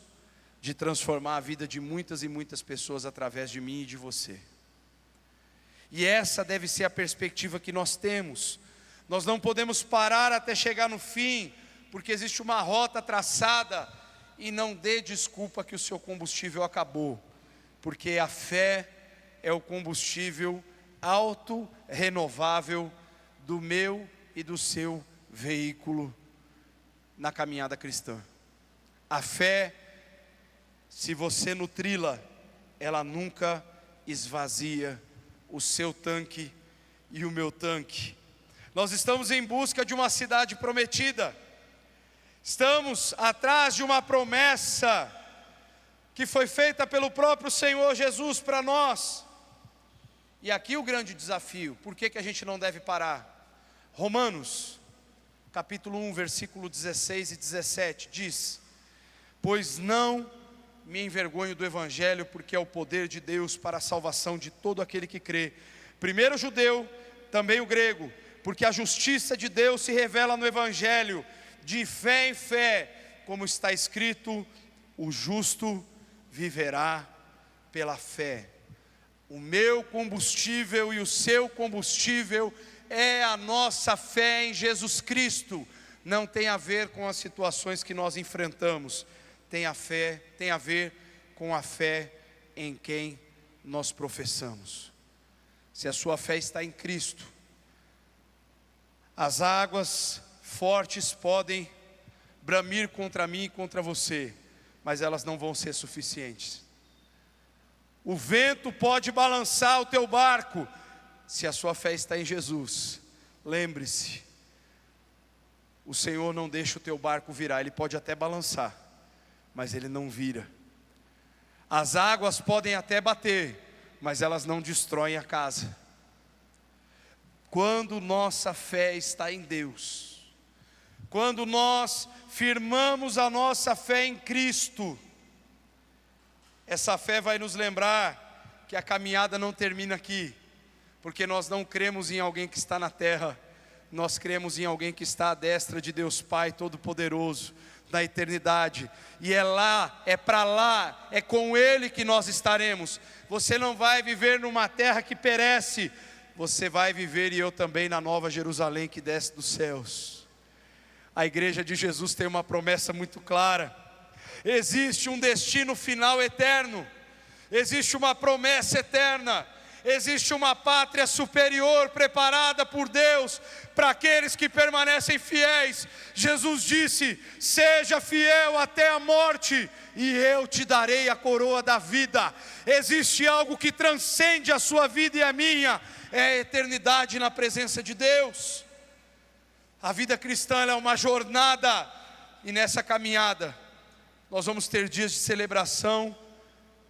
A: de transformar a vida de muitas e muitas pessoas através de mim e de você. E essa deve ser a perspectiva que nós temos. Nós não podemos parar até chegar no fim, porque existe uma rota traçada. E não dê desculpa que o seu combustível acabou, porque a fé é o combustível auto-renovável do meu e do seu veículo na caminhada cristã. A fé, se você nutri-la, ela nunca esvazia o seu tanque e o meu tanque. Nós estamos em busca de uma cidade prometida. Estamos atrás de uma promessa que foi feita pelo próprio Senhor Jesus para nós. E aqui o grande desafio, por que a gente não deve parar? Romanos, capítulo 1, versículo 16 e 17, diz: pois não me envergonho do Evangelho, porque é o poder de Deus para a salvação de todo aquele que crê, primeiro o judeu, também o grego, porque a justiça de Deus se revela no Evangelho, de fé em fé, como está escrito, o justo viverá pela fé. O meu combustível e o seu combustível é a nossa fé em Jesus Cristo. Não tem a ver com as situações que nós enfrentamos, tem a ver com a fé em quem nós professamos. Se a sua fé está em Cristo, as águas fortes podem bramir contra mim e contra você, mas elas não vão ser suficientes. O vento pode balançar o teu barco, se a sua fé está em Jesus. Lembre-se, o Senhor não deixa o teu barco virar. Ele pode até balançar, mas ele não vira. As águas podem até bater, mas elas não destroem a casa. Quando nossa fé está em Deus, quando nós firmamos a nossa fé em Cristo, essa fé vai nos lembrar que a caminhada não termina aqui, porque nós não cremos em alguém que está na terra, nós cremos em alguém que está à destra de Deus Pai Todo-Poderoso, na eternidade, e é lá, é para lá, é com Ele que nós estaremos. Você não vai viver numa terra que perece, você vai viver, e eu também, na nova Jerusalém que desce dos céus. A igreja de Jesus tem uma promessa muito clara. Existe um destino final eterno, existe uma promessa eterna, existe uma pátria superior preparada por Deus para aqueles que permanecem fiéis. Jesus disse: seja fiel até a morte, e eu te darei a coroa da vida. Existe algo que transcende a sua vida e a minha, é a eternidade na presença de Deus. A vida cristã é uma jornada, e nessa caminhada nós vamos ter dias de celebração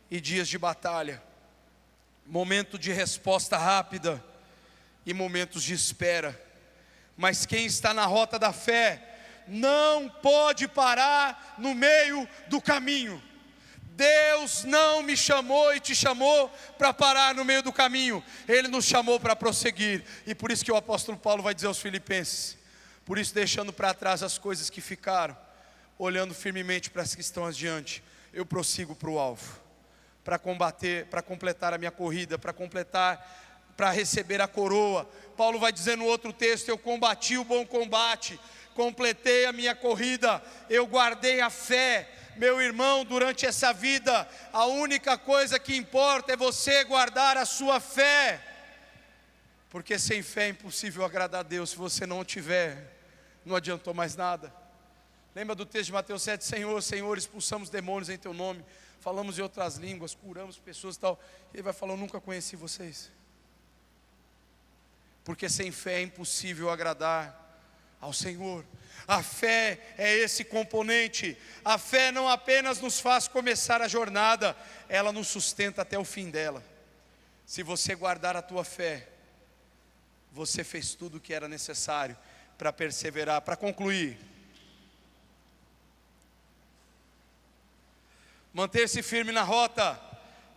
A: e dias de batalha, momento de resposta rápida e momentos de espera. Mas quem está na rota da fé não pode parar no meio do caminho. Deus não me chamou e te chamou para parar no meio do caminho. Ele nos chamou para prosseguir. E por isso que o apóstolo Paulo vai dizer aos Filipenses: por isso, deixando para trás as coisas que ficaram, olhando firmemente para as que estão adiante, eu prossigo para o alvo, para combater, para completar a minha corrida, para receber a coroa. Paulo vai dizer no outro texto: eu combati o bom combate, completei a minha corrida, eu guardei a fé. Meu irmão, durante essa vida, a única coisa que importa é você guardar a sua fé. Porque sem fé é impossível agradar a Deus. Se você não tiver, não adiantou mais nada. Lembra do texto de Mateus 7? Senhor, Senhor, expulsamos demônios em teu nome, falamos em outras línguas, curamos pessoas e tal. Ele vai falar, eu nunca conheci vocês. Porque sem fé é impossível agradar ao Senhor. A fé é esse componente. A fé não apenas nos faz começar a jornada, ela nos sustenta até o fim dela. Se você guardar a tua fé, você fez tudo o que era necessário para perseverar. Para concluir, manter-se firme na rota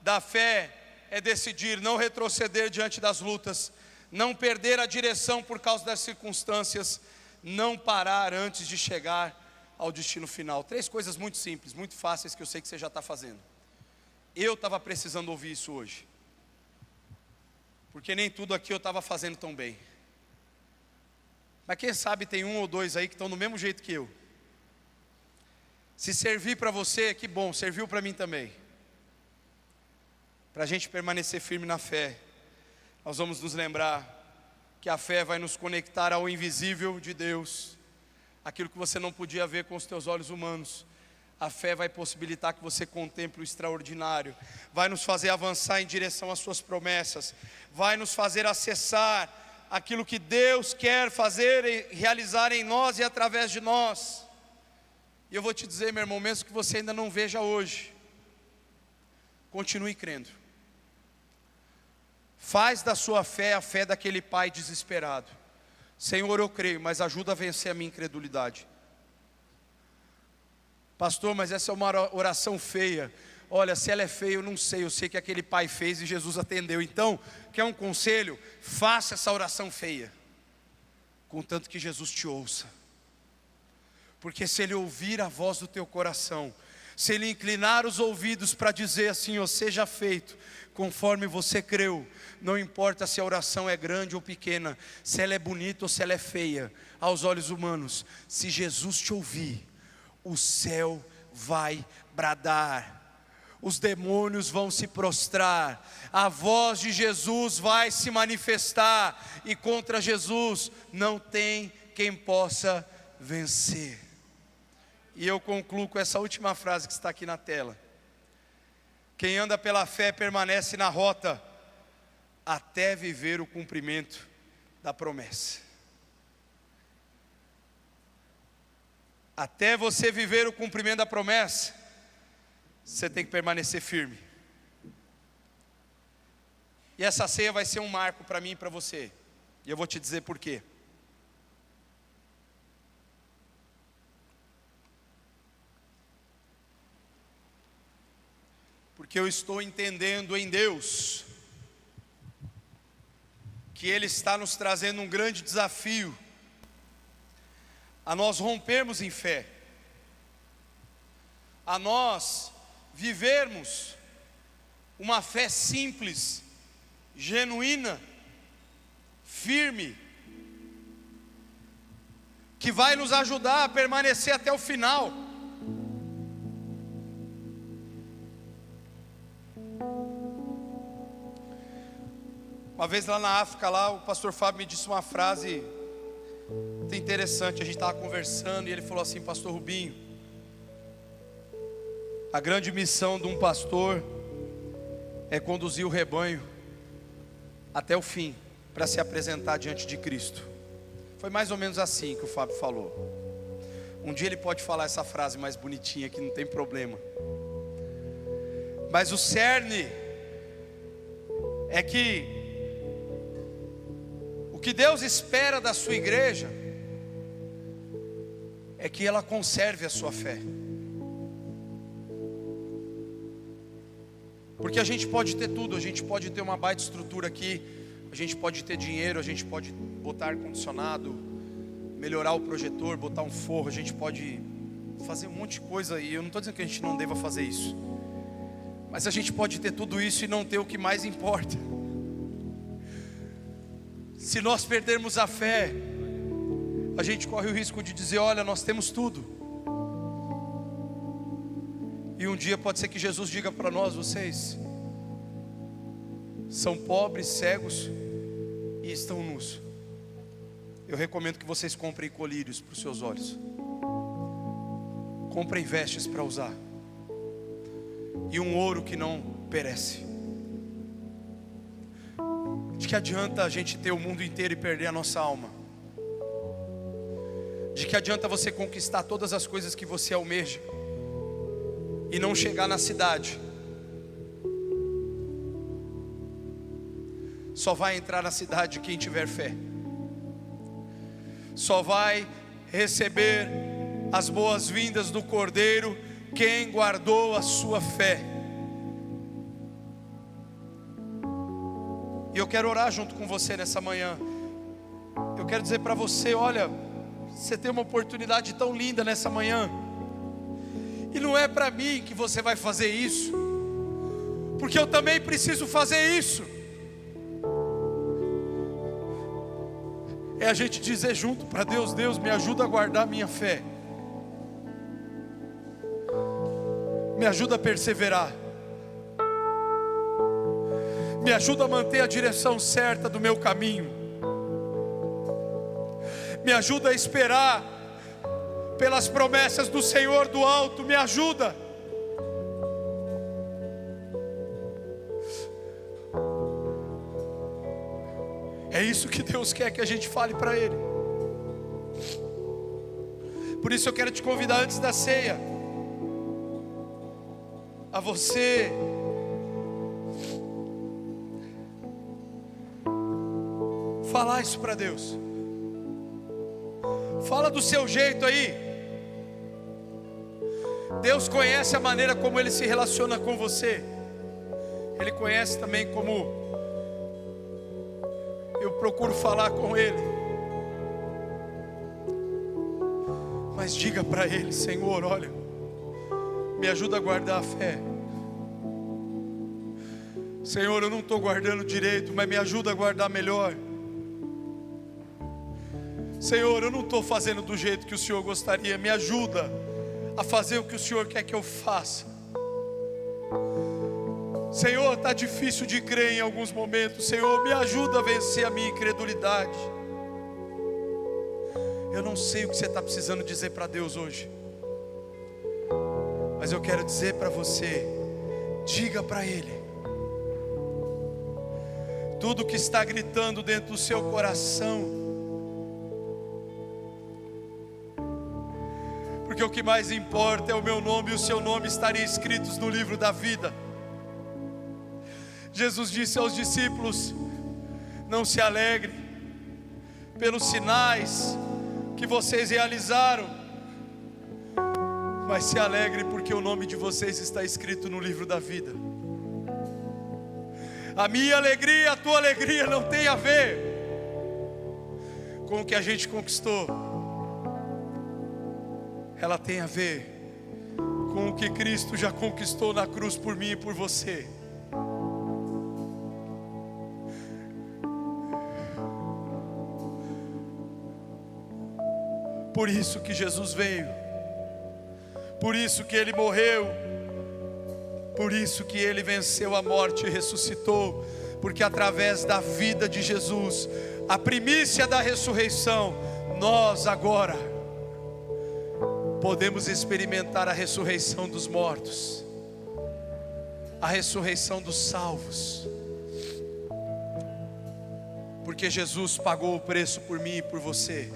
A: da fé é decidir não retroceder diante das lutas, não perder a direção por causa das circunstâncias, não parar antes de chegar ao destino final. 3 coisas muito simples, muito fáceis, que eu sei que você já está fazendo. Eu estava precisando ouvir isso hoje, porque nem tudo aqui eu estava fazendo tão bem. Mas quem sabe tem 1 ou 2 aí que estão do mesmo jeito que eu. Se servir para você, que bom, serviu para mim também. Para a gente permanecer firme na fé, nós vamos nos lembrar que a fé vai nos conectar ao invisível de Deus, aquilo que você não podia ver com os teus olhos humanos. A fé vai possibilitar que você contemple o extraordinário, vai nos fazer avançar em direção às suas promessas, vai nos fazer acessar aquilo que Deus quer fazer e realizar em nós e através de nós. E eu vou te dizer, meu irmão, mesmo que você ainda não veja hoje, continue crendo. Faz da sua fé a fé daquele pai desesperado. Senhor, eu creio, mas ajuda a vencer a minha incredulidade. Pastor, mas essa é uma oração feia. Olha, se ela é feia, eu não sei. Eu sei que aquele pai fez e Jesus atendeu. Então, quer um conselho? Faça essa oração feia, contanto que Jesus te ouça. Porque se Ele ouvir a voz do teu coração, se Ele inclinar os ouvidos para dizer assim, ó, seja feito conforme você creu, não importa se a oração é grande ou pequena, se ela é bonita ou se ela é feia, aos olhos humanos, se Jesus te ouvir, o céu vai bradar, os demônios vão se prostrar, a voz de Jesus vai se manifestar, e contra Jesus não tem quem possa vencer. E eu concluo com essa última frase que está aqui na tela: quem anda pela fé permanece na rota até viver o cumprimento da promessa. Até você viver o cumprimento da promessa, você tem que permanecer firme. E essa ceia vai ser um marco para mim e para você. E eu vou te dizer por quê. Porque eu estou entendendo em Deus que Ele está nos trazendo um grande desafio a nós rompermos em fé, a nós vivermos uma fé simples, genuína, firme, que vai nos ajudar a permanecer até o final. Uma vez lá na África, lá, o pastor Fábio me disse uma frase muito interessante. A gente estava conversando e ele falou assim: pastor Rubinho, a grande missão de um pastor é conduzir o rebanho até o fim, para se apresentar diante de Cristo. Foi mais ou menos assim que o Fábio falou. Um dia ele pode falar essa frase mais bonitinha, que não tem problema. Mas o cerne é que o que Deus espera da sua igreja é que ela conserve a sua fé. Porque a gente pode ter tudo, a gente pode ter uma baita estrutura aqui, a gente pode ter dinheiro, a gente pode botar ar-condicionado, melhorar o projetor, botar um forro, a gente pode fazer um monte de coisa. E eu não estou dizendo que a gente não deva fazer isso, mas a gente pode ter tudo isso e não ter o que mais importa. Se nós perdermos a fé, a gente corre o risco de dizer: olha, nós temos tudo. E um dia pode ser que Jesus diga para nós: vocês são pobres, cegos e estão nus. Eu recomendo que vocês comprem colírios para os seus olhos. Comprem vestes para usar. E um ouro que não perece. De que adianta a gente ter o mundo inteiro e perder a nossa alma? De que adianta você conquistar todas as coisas que você almeja e não chegar na cidade? Só vai entrar na cidade quem tiver fé. Só vai receber as boas-vindas do Cordeiro quem guardou a sua fé. E eu quero orar junto com você nessa manhã. Eu quero dizer para você, olha, você tem uma oportunidade tão linda nessa manhã. E não é para mim que você vai fazer isso, porque eu também preciso fazer isso. É a gente dizer junto para Deus: Deus, me ajuda a guardar minha fé. Me ajuda a perseverar. Me ajuda a manter a direção certa do meu caminho. Me ajuda a esperar pelas promessas do Senhor do alto. Me ajuda. É isso que Deus quer que a gente fale para Ele. Por isso eu quero te convidar antes da ceia a você falar isso para Deus. Fala do seu jeito aí. Deus conhece a maneira como Ele se relaciona com você. Ele conhece também como eu procuro falar com Ele. Mas diga para Ele: Senhor, olha, me ajuda a guardar a fé. Senhor, eu não estou guardando direito, mas me ajuda a guardar melhor. Senhor, eu não estou fazendo do jeito que o Senhor gostaria. Me ajuda a fazer o que o Senhor quer que eu faça. Senhor, está difícil de crer em alguns momentos. Senhor, me ajuda a vencer a minha incredulidade. Eu não sei o que você está precisando dizer para Deus hoje, mas eu quero dizer para você: diga para Ele tudo que está gritando dentro do seu coração, porque o que mais importa é o meu nome e o seu nome estarem escritos no livro da vida. Jesus disse aos discípulos: não se alegrem pelos sinais que vocês realizaram, mas se alegrem porque o nome de vocês está escrito no livro da vida. A minha alegria e a tua alegria não tem a ver com o que a gente conquistou. Ela tem a ver com o que Cristo já conquistou na cruz por mim e por você. Por isso que Jesus veio, por isso que Ele morreu, por isso que Ele venceu a morte e ressuscitou, porque através da vida de Jesus, a primícia da ressurreição, nós agora podemos experimentar a ressurreição dos mortos, a ressurreição dos salvos, porque Jesus pagou o preço por mim e por você.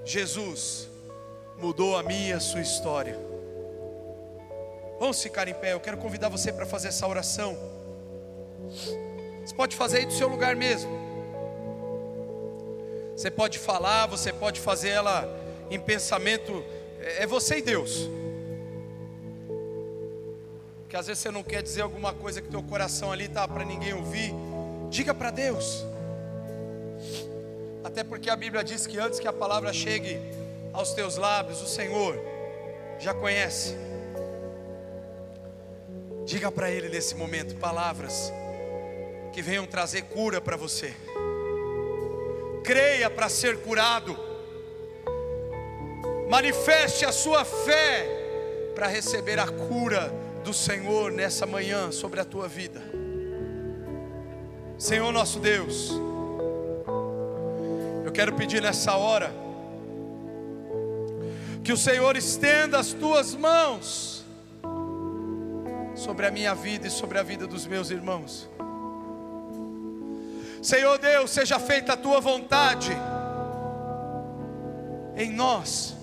A: Jesus mudou a minha e a sua história. Vamos ficar em pé. Eu quero convidar você para fazer essa oração. Você pode fazer aí do seu lugar mesmo. Você pode falar, você pode fazer ela em pensamento. É você e Deus. Porque às vezes você não quer dizer alguma coisa que teu coração ali está para ninguém ouvir. Diga para Deus. Até porque a Bíblia diz que antes que a palavra chegue aos teus lábios, o Senhor já conhece. Diga para Ele nesse momento palavras que venham trazer cura para você. Creia para ser curado. Manifeste a sua fé para receber a cura do Senhor nessa manhã sobre a tua vida. Senhor nosso Deus, quero pedir nessa hora que o Senhor estenda as tuas mãos sobre a minha vida e sobre a vida dos meus irmãos. Senhor Deus, seja feita a tua vontade em nós.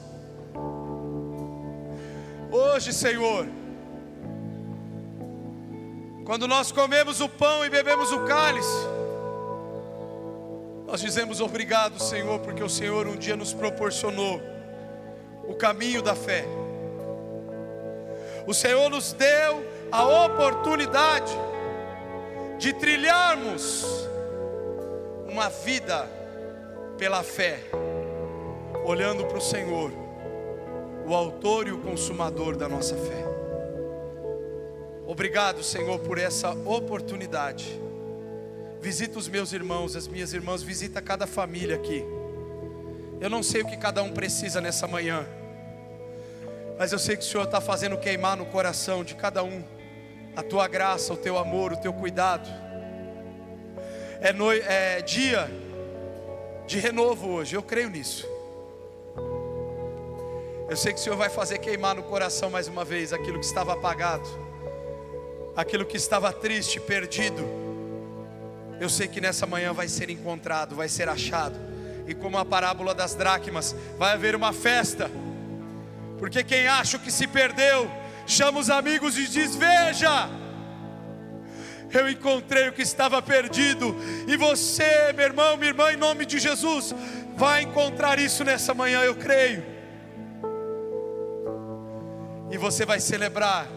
A: Hoje, Senhor, quando nós comemos o pão e bebemos o cálice, nós dizemos obrigado, Senhor, porque o Senhor um dia nos proporcionou o caminho da fé. O Senhor nos deu a oportunidade de trilharmos uma vida pela fé, olhando para o Senhor, o autor e o consumador da nossa fé. Obrigado, Senhor, por essa oportunidade. Visita os meus irmãos, as minhas irmãs, visita cada família aqui. Eu não sei o que cada um precisa nessa manhã, mas eu sei que o Senhor está fazendo queimar no coração de cada um a tua graça, o teu amor, o teu cuidado. É dia de renovo hoje, eu creio nisso. Eu sei que o Senhor vai fazer queimar no coração mais uma vez aquilo que estava apagado, aquilo que estava triste, perdido. Eu sei que nessa manhã vai ser encontrado, vai ser achado. E como a parábola das dracmas, vai haver uma festa. Porque quem acha que se perdeu, chama os amigos e diz: veja, eu encontrei o que estava perdido. E você, meu irmão, minha irmã, em nome de Jesus, vai encontrar isso nessa manhã, eu creio. E você vai celebrar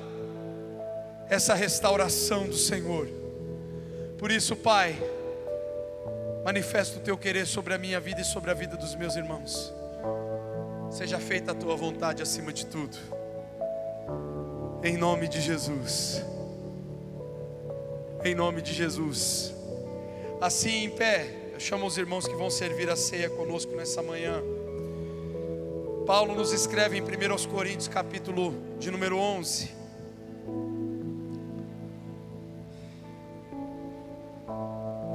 A: essa restauração do Senhor. Por isso, Pai, manifesta o teu querer sobre a minha vida e sobre a vida dos meus irmãos. Seja feita a tua vontade acima de tudo, em nome de Jesus. Em nome de Jesus. Assim, em pé, eu chamo os irmãos que vão servir a ceia conosco nessa manhã. Paulo nos escreve em 1 Coríntios capítulo de número 11.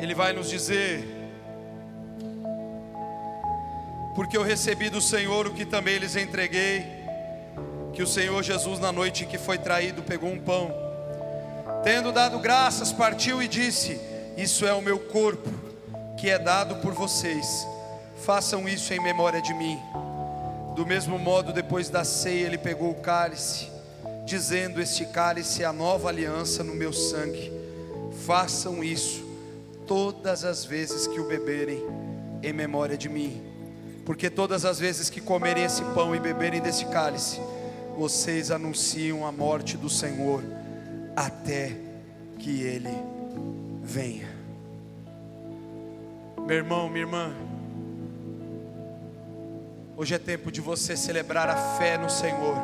A: Ele vai nos dizer: porque eu recebi do Senhor o que também lhes entreguei, que o Senhor Jesus, na noite em que foi traído, pegou um pão, tendo dado graças, partiu e disse: isso é o meu corpo, que é dado por vocês, façam isso em memória de mim. Do mesmo modo, depois da ceia, ele pegou o cálice, dizendo: este cálice é a nova aliança no meu sangue. Façam isso todas as vezes que o beberem, em memória de mim. Porque todas as vezes que comerem esse pão e beberem desse cálice, vocês anunciam a morte do Senhor até que Ele venha. Meu irmão, minha irmã, hoje é tempo de você celebrar a fé no Senhor.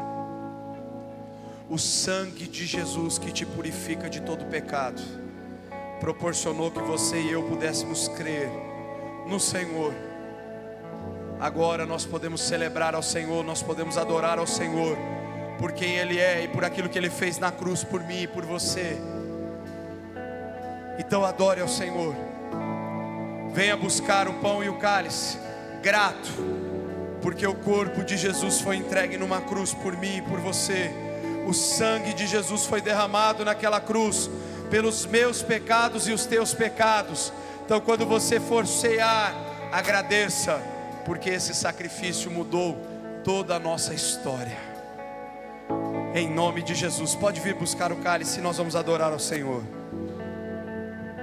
A: O sangue de Jesus que te purifica de todo pecado proporcionou que você e eu pudéssemos crer no Senhor. Agora nós podemos celebrar ao Senhor, nós podemos adorar ao Senhor por quem Ele é e por aquilo que Ele fez na cruz por mim e por você. Então adore ao Senhor. Venha buscar o pão e o cálice, grato, porque o corpo de Jesus foi entregue numa cruz por mim e por você. O sangue de Jesus foi derramado naquela cruz pelos meus pecados e os teus pecados. Então quando você for cear, agradeça, porque esse sacrifício mudou toda a nossa história. Em nome de Jesus, pode vir buscar o cálice e nós vamos adorar ao Senhor.